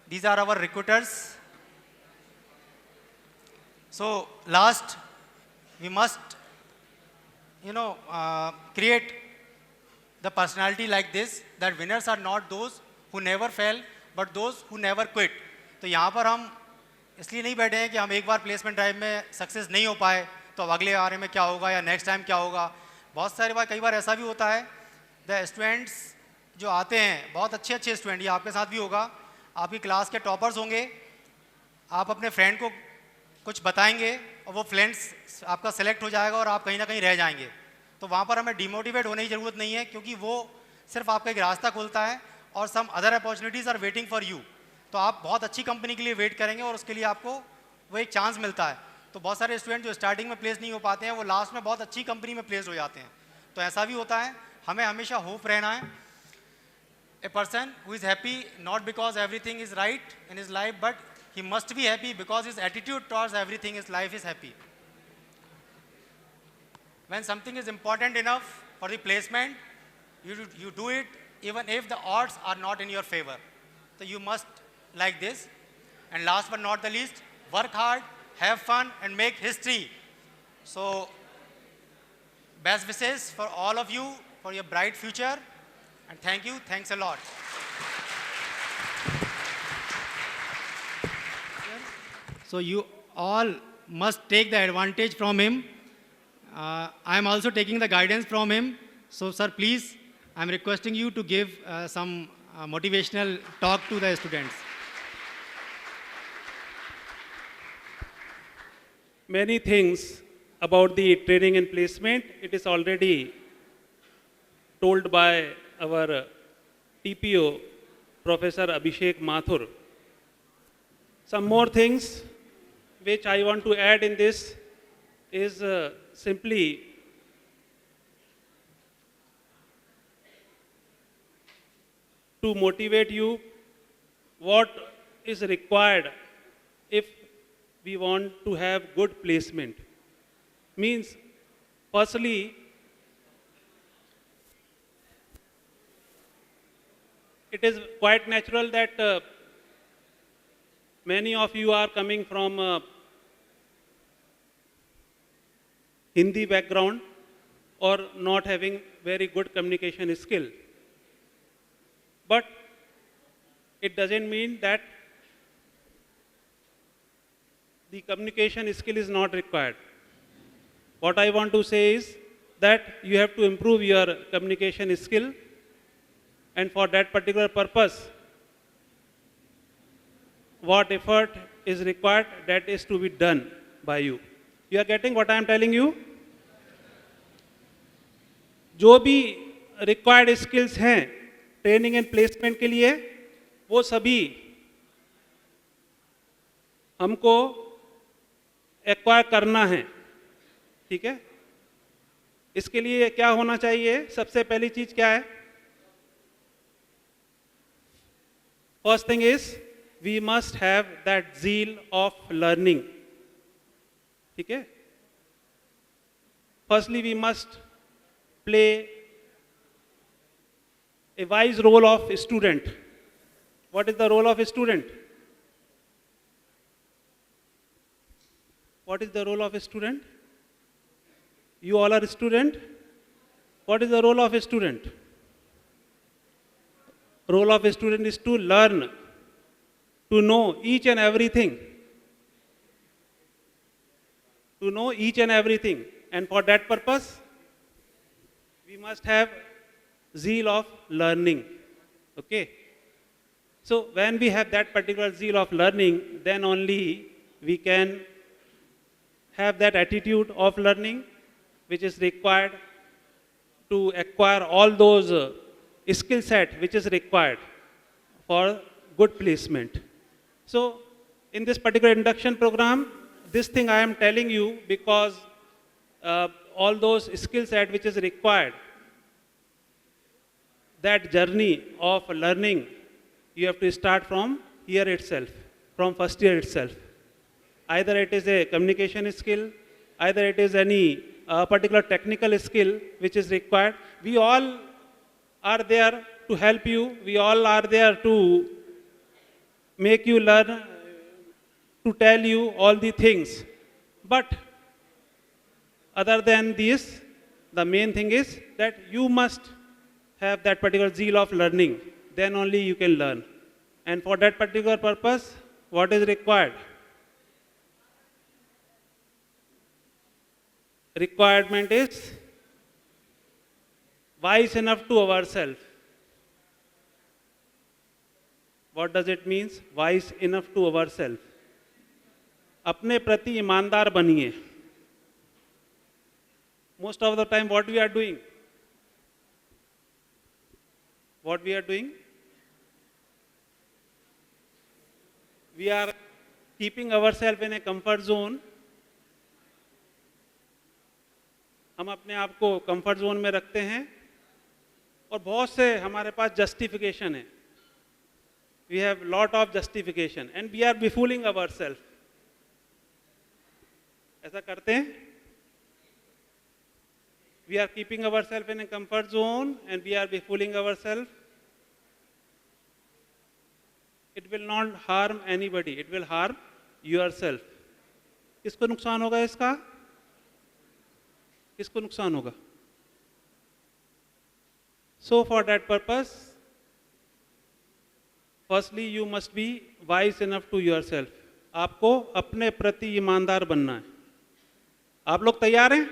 these are our recruiters. So last, we must, create the personality like this, that winners are not those who never fail, but those who never quit. तो यहाँ पर हम इसलिए नहीं बैठे हैं कि हम एक बार प्लेसमेंट ड्राइव में सक्सेस नहीं हो पाए तो अब अगले बारे में क्या होगा या नेक्स्ट टाइम क्या होगा. बहुत सारी बार कई बार ऐसा भी होता है, द स्टूडेंट्स जो आते हैं, बहुत अच्छे स्टूडेंट, ये आपके साथ भी होगा, आपकी क्लास के टॉपर्स होंगे, आप अपने फ्रेंड को कुछ बताएंगे और वो फ्रेंड्स आपका सेलेक्ट हो जाएगा और आप कहीं ना कहीं रह जाएंगे. तो वहाँ पर हमें डिमोटिवेट होने की ज़रूरत नहीं है, क्योंकि वो सिर्फ आपका एक रास्ता खोलता है और some other opportunities are waiting for you. तो आप बहुत अच्छी कंपनी के लिए वेट करेंगे और उसके लिए आपको वो एक चांस मिलता है. तो बहुत सारे स्टूडेंट जो स्टार्टिंग में प्लेस नहीं हो पाते हैं, वो लास्ट में बहुत अच्छी कंपनी में प्लेस हो जाते हैं. तो ऐसा भी होता है, हमें हमेशा होप रहना है. A person who is happy not because everything is right in his life, but he must be happy because his attitude towards everything in his life is happy. When something is important enough for the placement, you do it even if the odds are not in your favor. So you must like this. And last but not the least, work hard, have fun, and make history. So best wishes for all of you for your bright future. And thank you. Thanks a lot. So you all must take the advantage from him. I am also taking the guidance from him. So sir, please, I am requesting you to give some motivational talk to the students. Many things about the training and placement, it is already told by our TPO, Professor Abhishek Mathur. Some more things which I want to add in this is simply to motivate you what is required if we want to have good placement. Means, firstly, it is quite natural that many of you are coming from Hindi background or not having very good communication skill. but it doesn't mean that the communication skill is not required. What I want to say is that you have to improve your communication skill, and for that particular purpose, what effort is required, that is to be done by you. You are getting what I am telling you? जो भी required skills हैं training and placement के लिए, वो सभी हमको acquire करना है, ठीक है? इसके लिए क्या होना चाहिए? सबसे पहली चीज क्या है? First thing is we must have that zeal of learning, ठीक है? Firstly we must play a wise role of student. What is the role of a student? What is the role of a student? You all are a student. What is the role of a student? Role of a student is to learn, to know each and everything. To know each and everything. And for that purpose, we must have zeal of learning. Okay? So when we have that particular zeal of learning, then only we can have that attitude of learning which is required to acquire all those skill set which is required for good placement. So in this particular induction program, this thing I am telling you because all those skill set which is required, that journey of learning, you have to start from here itself, from first year itself. Either it is a communication skill, either it is any particular technical skill which is required. We all are there to help you. We all are there to make you learn, to tell you all the things. But other than this, the main thing is that you must have that particular zeal of learning. Then only you can learn. And for that particular purpose, what is required? Requirement is wise enough to ourselves. What does it mean? Wise enough to ourselves. अपने प्रति ईमानदार बनिए. Most of the time, what we are doing? What we are doing? We are keeping ourselves in a comfort zone. हम अपने आप को comfort zone में रखते हैं और बहुत से हमारे पास जस्टिफिकेशन है. We have lot of justification and we are befooling ourselves. ऐसा करते हैं. We are keeping ourselves in a comfort zone and we are befooling ourselves. It will not harm anybody. It will harm yourself. किसको नुकसान होगा इसका? किसको नुकसान होगा? So for that purpose, firstly you must be wise enough to yourself. आपको अपने प्रति ईमानदार बनना है. आप लोग तैयार हैं?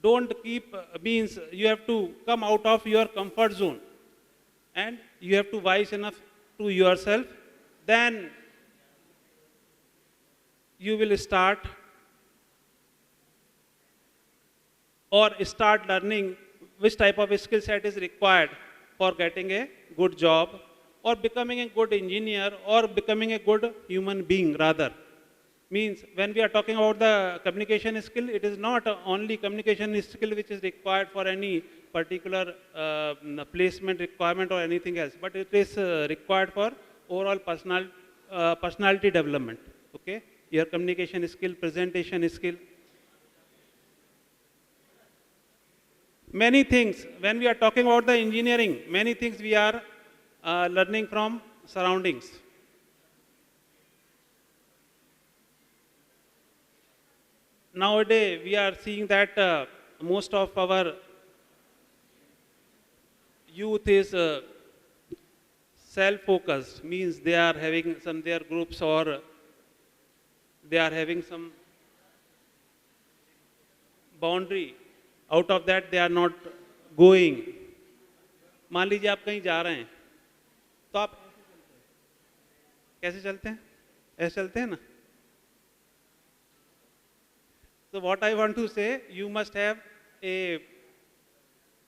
Don't keep means you have to come out of your comfort zone and you have to wise enough to yourself. Then you will start learning which type of skill set is required for getting a good job or becoming a good engineer or becoming a good human being rather. Means when we are talking about the communication skill, it is not only communication skill which is required for any particular placement requirement or anything else, but it is required for overall personality development. Okay? Your communication skill, presentation skill. Many things, when we are talking about the engineering, many things we are learning from surroundings. Nowadays, we are seeing that most of our youth is self-focused, means they are having some their groups or they are having some boundary. Out of that they are not going. मान लीजिए आप कहीं जा रहे हैं तो आप कैसे चलते हैं? ऐसे चलते हैं ना? So what I want to say, you must have a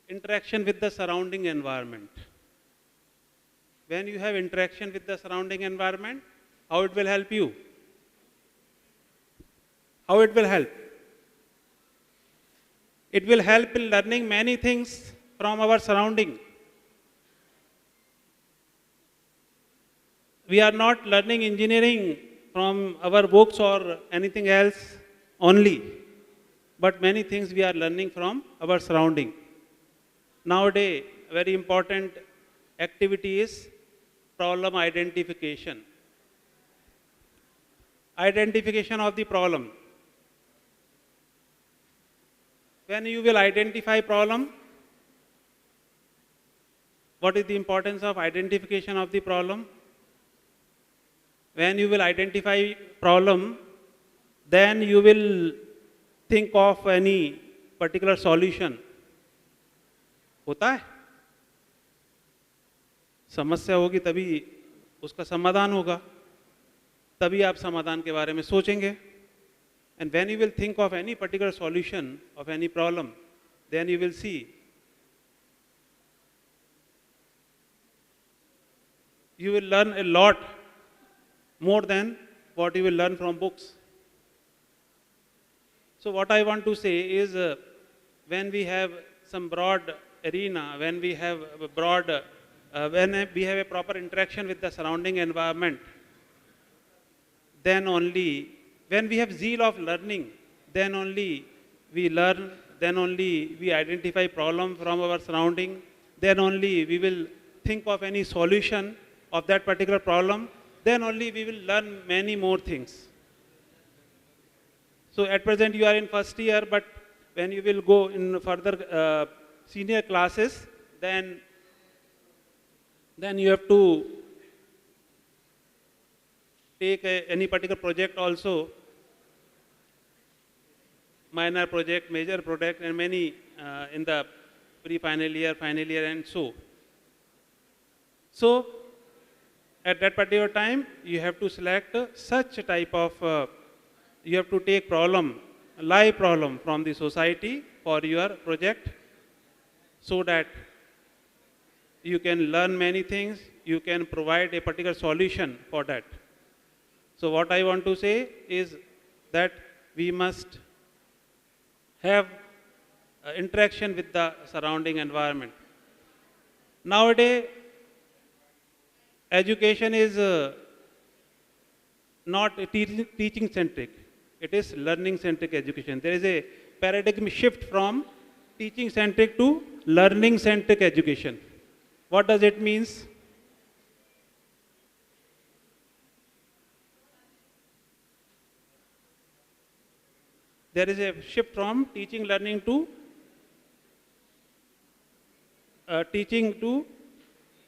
interaction with the surrounding environment. When you have interaction with the surrounding environment, how it will help you? How it will help? It will help in learning many things from our surrounding. We are not learning engineering from our books or anything else only, but many things we are learning from our surrounding. Nowadays, very important activity is problem identification. Identification of the problem. When you will identify problem, what is the importance of identification of the problem? When you will identify problem, then you will think of any particular solution. होता है? समस्या होगी तभी उसका समाधान होगा, तभी आप समाधान के बारे में सोचेंगे. And when you will think of any particular solution of any problem, then you will see. You will learn a lot more than what you will learn from books. So what I want to say is when we have some broad arena, when we have a broad, when we have a proper interaction with the surrounding environment, then only, when we have zeal of learning, then only we learn, then only we identify problem from our surrounding, then only we will think of any solution of that particular problem, then only we will learn many more things. So at present you are in first year, but when you will go in further senior classes, then you have to take any particular project also, minor project, major project, and many in the pre-final year, final year, and so. So at that particular time, you have to select such a type of, you have to take problem, live problem from the society for your project, so that you can learn many things, you can provide a particular solution for that. So what I want to say is that we must have interaction with the surrounding environment. Nowadays, education is not teaching centric, it is learning centric education. There is a paradigm shift from teaching centric to learning centric education. What does it mean? There is a shift from teaching learning to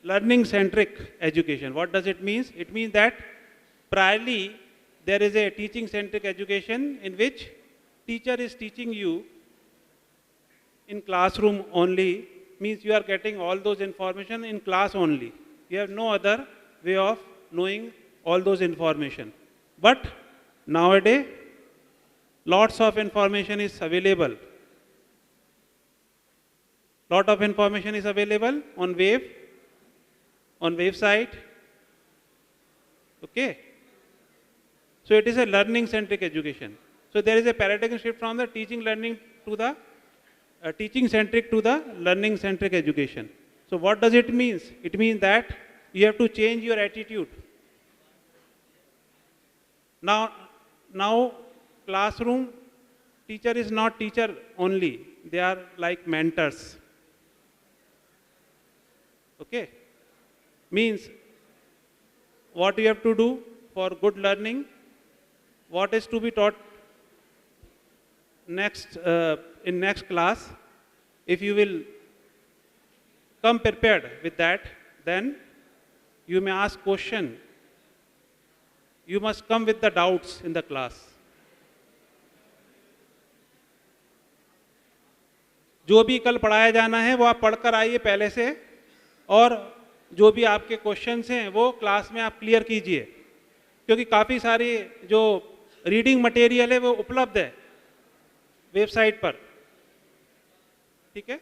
learning centric education. What does it mean? It means that priorly there is a teaching centric education in which teacher is teaching you in classroom only, means you are getting all those information in class only. You have no other way of knowing all those information. But nowadays, lots of information is available. Lot of information is available on web, on website. Okay. So it is a learning centric education. So there is a paradigm shift from the teaching learning to the teaching centric to the learning centric education. So what does it mean? It means that you have to change your attitude. Now classroom teacher is not teacher only, they are like mentors. Okay? Means what you have to do for good learning, what is to be taught, in next class, if you will come prepared with that, then you may ask question. You must come with the doubts in the class. जो भी कल पढ़ाया जाना है वो आप पढ़कर आइए पहले से, और जो भी आपके क्वेश्चंस हैं वो क्लास में आप क्लियर कीजिए, क्योंकि काफ़ी सारी जो रीडिंग मटेरियल है वो उपलब्ध है वेबसाइट पर, ठीक है।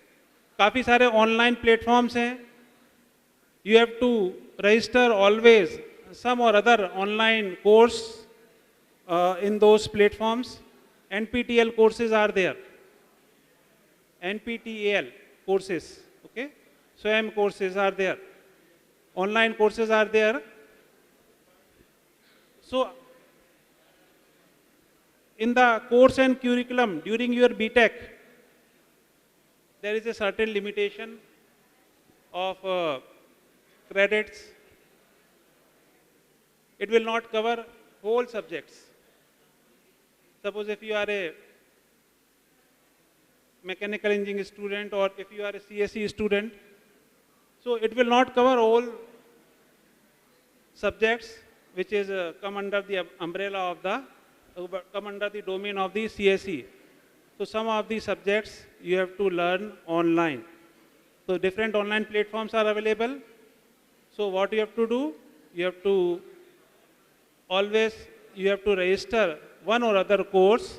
काफ़ी सारे ऑनलाइन प्लेटफॉर्म्स हैं. You have to register always some or other online course in those platforms. NPTEL courses are there. NPTEL courses, okay? SWAYAM courses are there. Online courses are there. So, in the course and curriculum during your BTech, there is a certain limitation of credits. It will not cover whole subjects. Suppose if you are a mechanical engineering student or if you are a CSE student, so it will not cover all subjects which is come under the umbrella of the, come under the domain of the CSE. So some of the subjects you have to learn online. So different online platforms are available. So what you have to do, you have to always register one or other course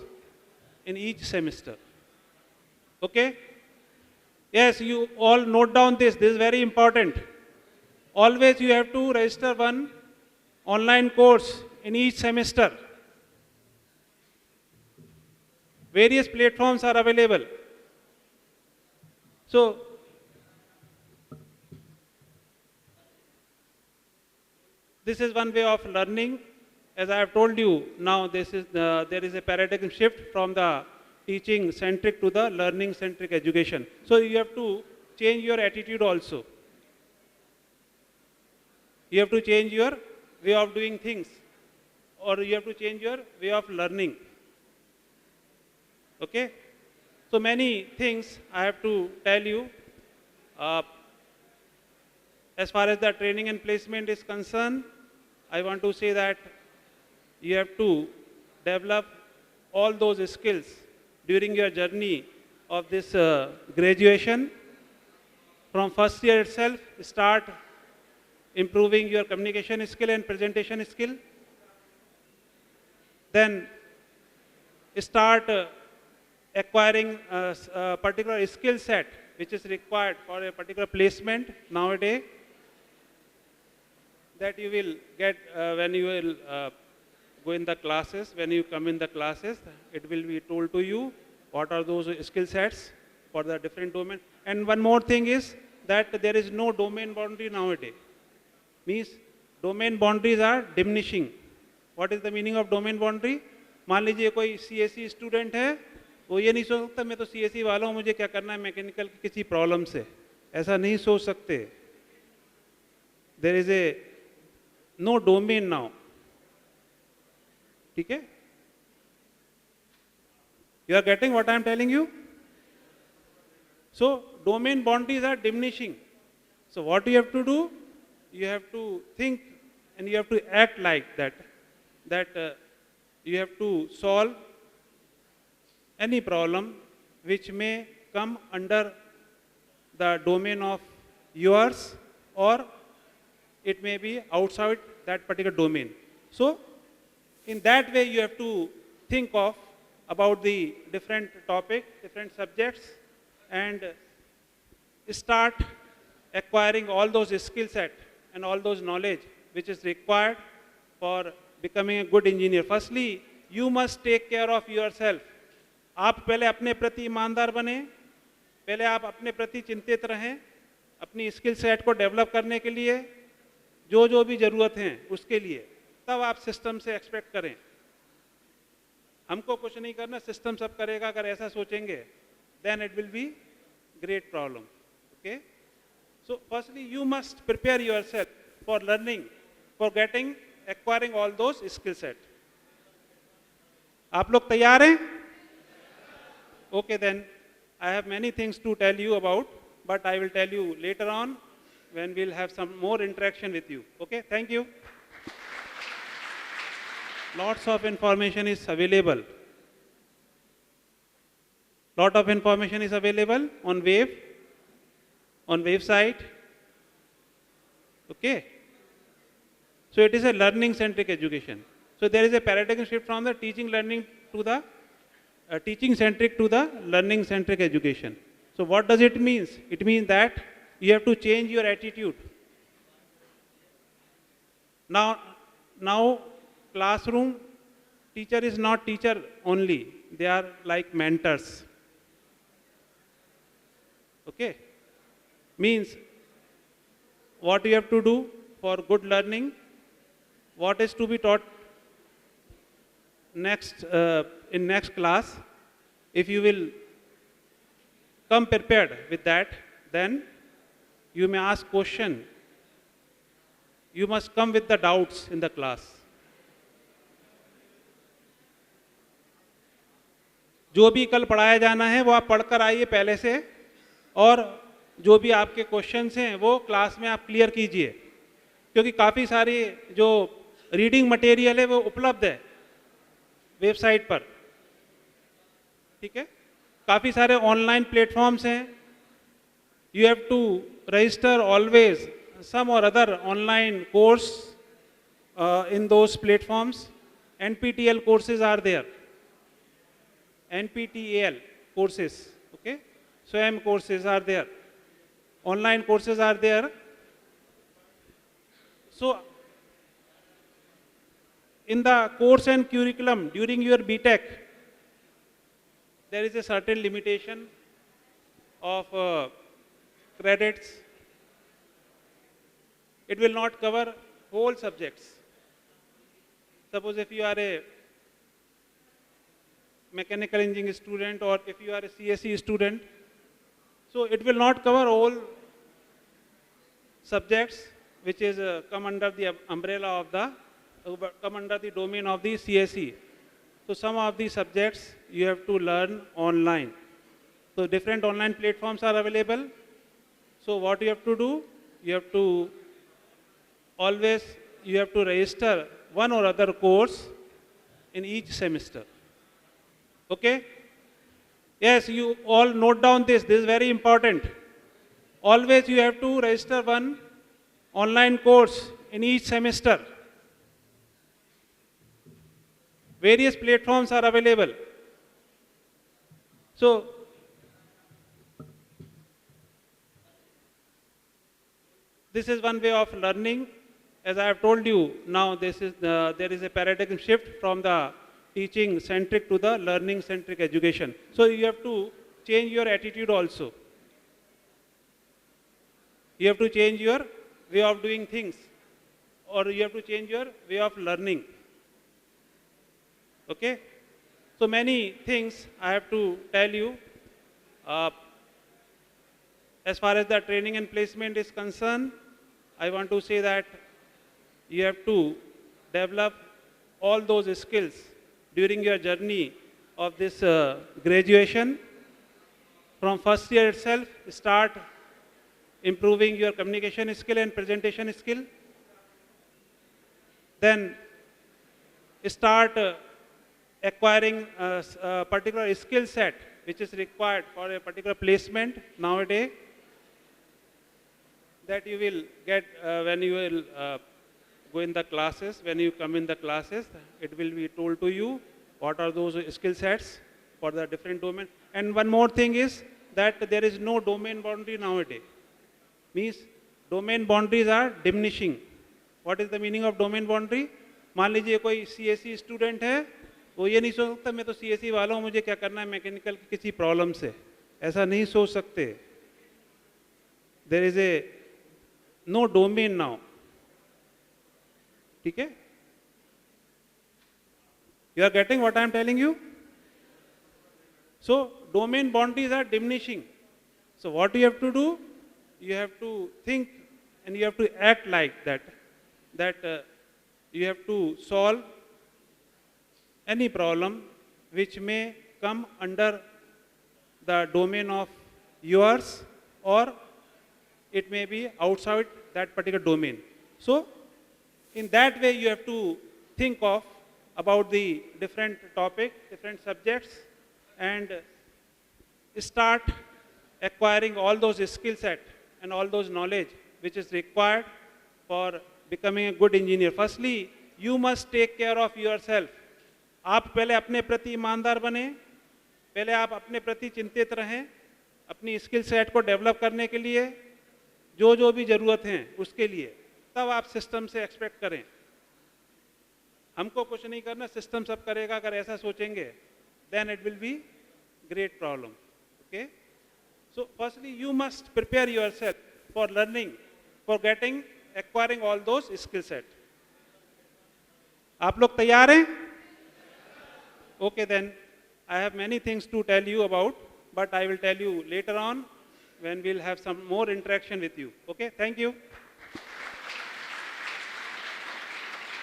in each semester. Okay? Yes, you all note down this. This is very important. Always you have to register one online course in each semester. Various platforms are available. So, this is one way of learning. As I have told you, now this is there is a paradigm shift from the teaching centric to the learning centric education. So you have to change your attitude also. You have to change your way of doing things, or you have to change your way of learning. Okay? So many things I have to tell you. As far as the training and placement is concerned, I want to say that you have to develop all those skills during your journey of this graduation. From first year itself, start improving your communication skill and presentation skill. Then start acquiring a particular skill set which is required for a particular placement nowadays, that you will get when you will go in the classes. When you come in the classes, it will be told to you what are those skill sets for the different domain. And one more thing is that there is no domain boundary nowadays. Means domain boundaries are diminishing. What is the meaning of domain boundary? मान लीजिए कोई CSE student है, वो ये नहीं सोच सकता मैं तो CSE वाला हूँ, मुझे क्या करना है मैकेनिकल की किसी प्रॉब्लम से, ऐसा नहीं सोच सकते. There is a no domain now. ठीक है? You are getting what I am telling you? So domain boundaries are diminishing. So what you have to do? You have to think and you have to act like that. You have to solve any problem which may come under the domain of yours, or it may be outside that particular domain. So in that way you have to think of about the different topic, different subjects, and start acquiring all those skill set and all those knowledge which is required for becoming a good engineer. Firstly, you must take care of yourself. आप पहले अपने प्रति ईमानदार बने, पहले आप अपने प्रति चिंतित रहें, अपनी स्किल सेट को डेवलप करने के लिए जो भी ज़रूरत है उसके लिए, तब आप सिस्टम से एक्सपेक्ट करें. हमको कुछ नहीं करना, सिस्टम सब करेगा. अगर ऐसा सोचेंगे, then it will be great problem. Okay? So firstly, you must prepare yourself for learning, for acquiring all those skill set. आप लोग तैयार हैं? Okay, then I have many things to tell you about, but I will tell you later on when we'll have some more interaction with you. Okay, thank you. Lots of information is available. Lot of information is available on website. Okay. So it is a learning centric education. So there is a paradigm shift from the teaching learning to the teaching centric to the learning centric education. So what does it mean? It means that you have to change your attitude. Now classroom teacher is not teacher only. They are like mentors. Okay. Means what you have to do for good learning, what is to be taught next in next class. If you will come prepared with that, then you may ask question. You must come with the doubts in the class. जो भी कल पढ़ाया जाना है वो आप पढ़कर आइए पहले से, और जो भी आपके क्वेश्चंस हैं वो क्लास में आप क्लियर कीजिए, क्योंकि काफ़ी सारी जो रीडिंग मटेरियल है वो उपलब्ध है वेबसाइट पर. ठीक है, काफ़ी सारे ऑनलाइन प्लेटफॉर्म्स हैं. You have to register always some or other online course in those platforms. NPTEL courses are there. NPTEL courses, okay? SWAYAM courses are there. Online courses are there. So, in the course and curriculum during your BTech, there is a certain limitation of credits. It will not cover whole subjects. Suppose if you are a mechanical engineering student or if you are a CSE student, so it will not cover all subjects which is come under the umbrella of the, come under the domain of the CSE. So some of the subjects you have to learn online. So different online platforms are available. So what you have to do, you have to always register one or other course in each semester. Okay? Yes, you all note down this. This is very important. Always you have to register one online course in each semester. Various platforms are available. So, this is one way of learning. As I have told you, now this is there is a paradigm shift from the teaching centric to the learning centric education. So you have to change your attitude also. You have to change your way of doing things, or you have to change your way of learning. Okay? So many things I have to tell you. As far as the training and placement is concerned, I want to say that you have to develop all those skills during your journey of this graduation. From first year itself, start improving your communication skill and presentation skill. Then start acquiring a particular skill set which is required for a particular placement nowadays, that you will get when you will go in the classes. When you come in the classes, it will be told to you what are those skill sets for the different domain. And one more thing is that there is no domain boundary nowadays. Means domain boundaries are diminishing. What is the meaning of domain boundary? मान लीजिए कोई CSE student है, वो ये नहीं सोच सकता मैं तो CSE वाला हूँ, मुझे क्या करना है मैकेनिकल की किसी प्रॉब्लम से. ऐसा नहीं सोच सकते. There is a no domain now. ठीक है? You are getting what I am telling you? So domain boundaries are diminishing. So what you have to do? You have to think and you have to act like that. You have to solve any problem which may come under the domain of yours, or it may be outside that particular domain. So in that way you have to think of about the different topic, different subjects, and start acquiring all those skill set and all those knowledge which is required for becoming a good engineer. Firstly, you must take care of yourself. आप पहले अपने प्रति ईमानदार बने, पहले आप अपने प्रति चिंतित रहें, अपनी स्किल सेट को डेवलप करने के लिए जो जो भी ज़रूरत हैं उसके लिए, तब आप सिस्टम से एक्सपेक्ट करें. हमको कुछ नहीं करना, सिस्टम सब करेगा. अगर ऐसा सोचेंगे, then it will be great problem. Okay? So firstly, you must prepare yourself for learning, for acquiring all those skill set. आप लोग तैयार हैं? Okay, then I have many things to tell you about, but I will tell you later on when we'll have some more interaction with you. Okay, thank you.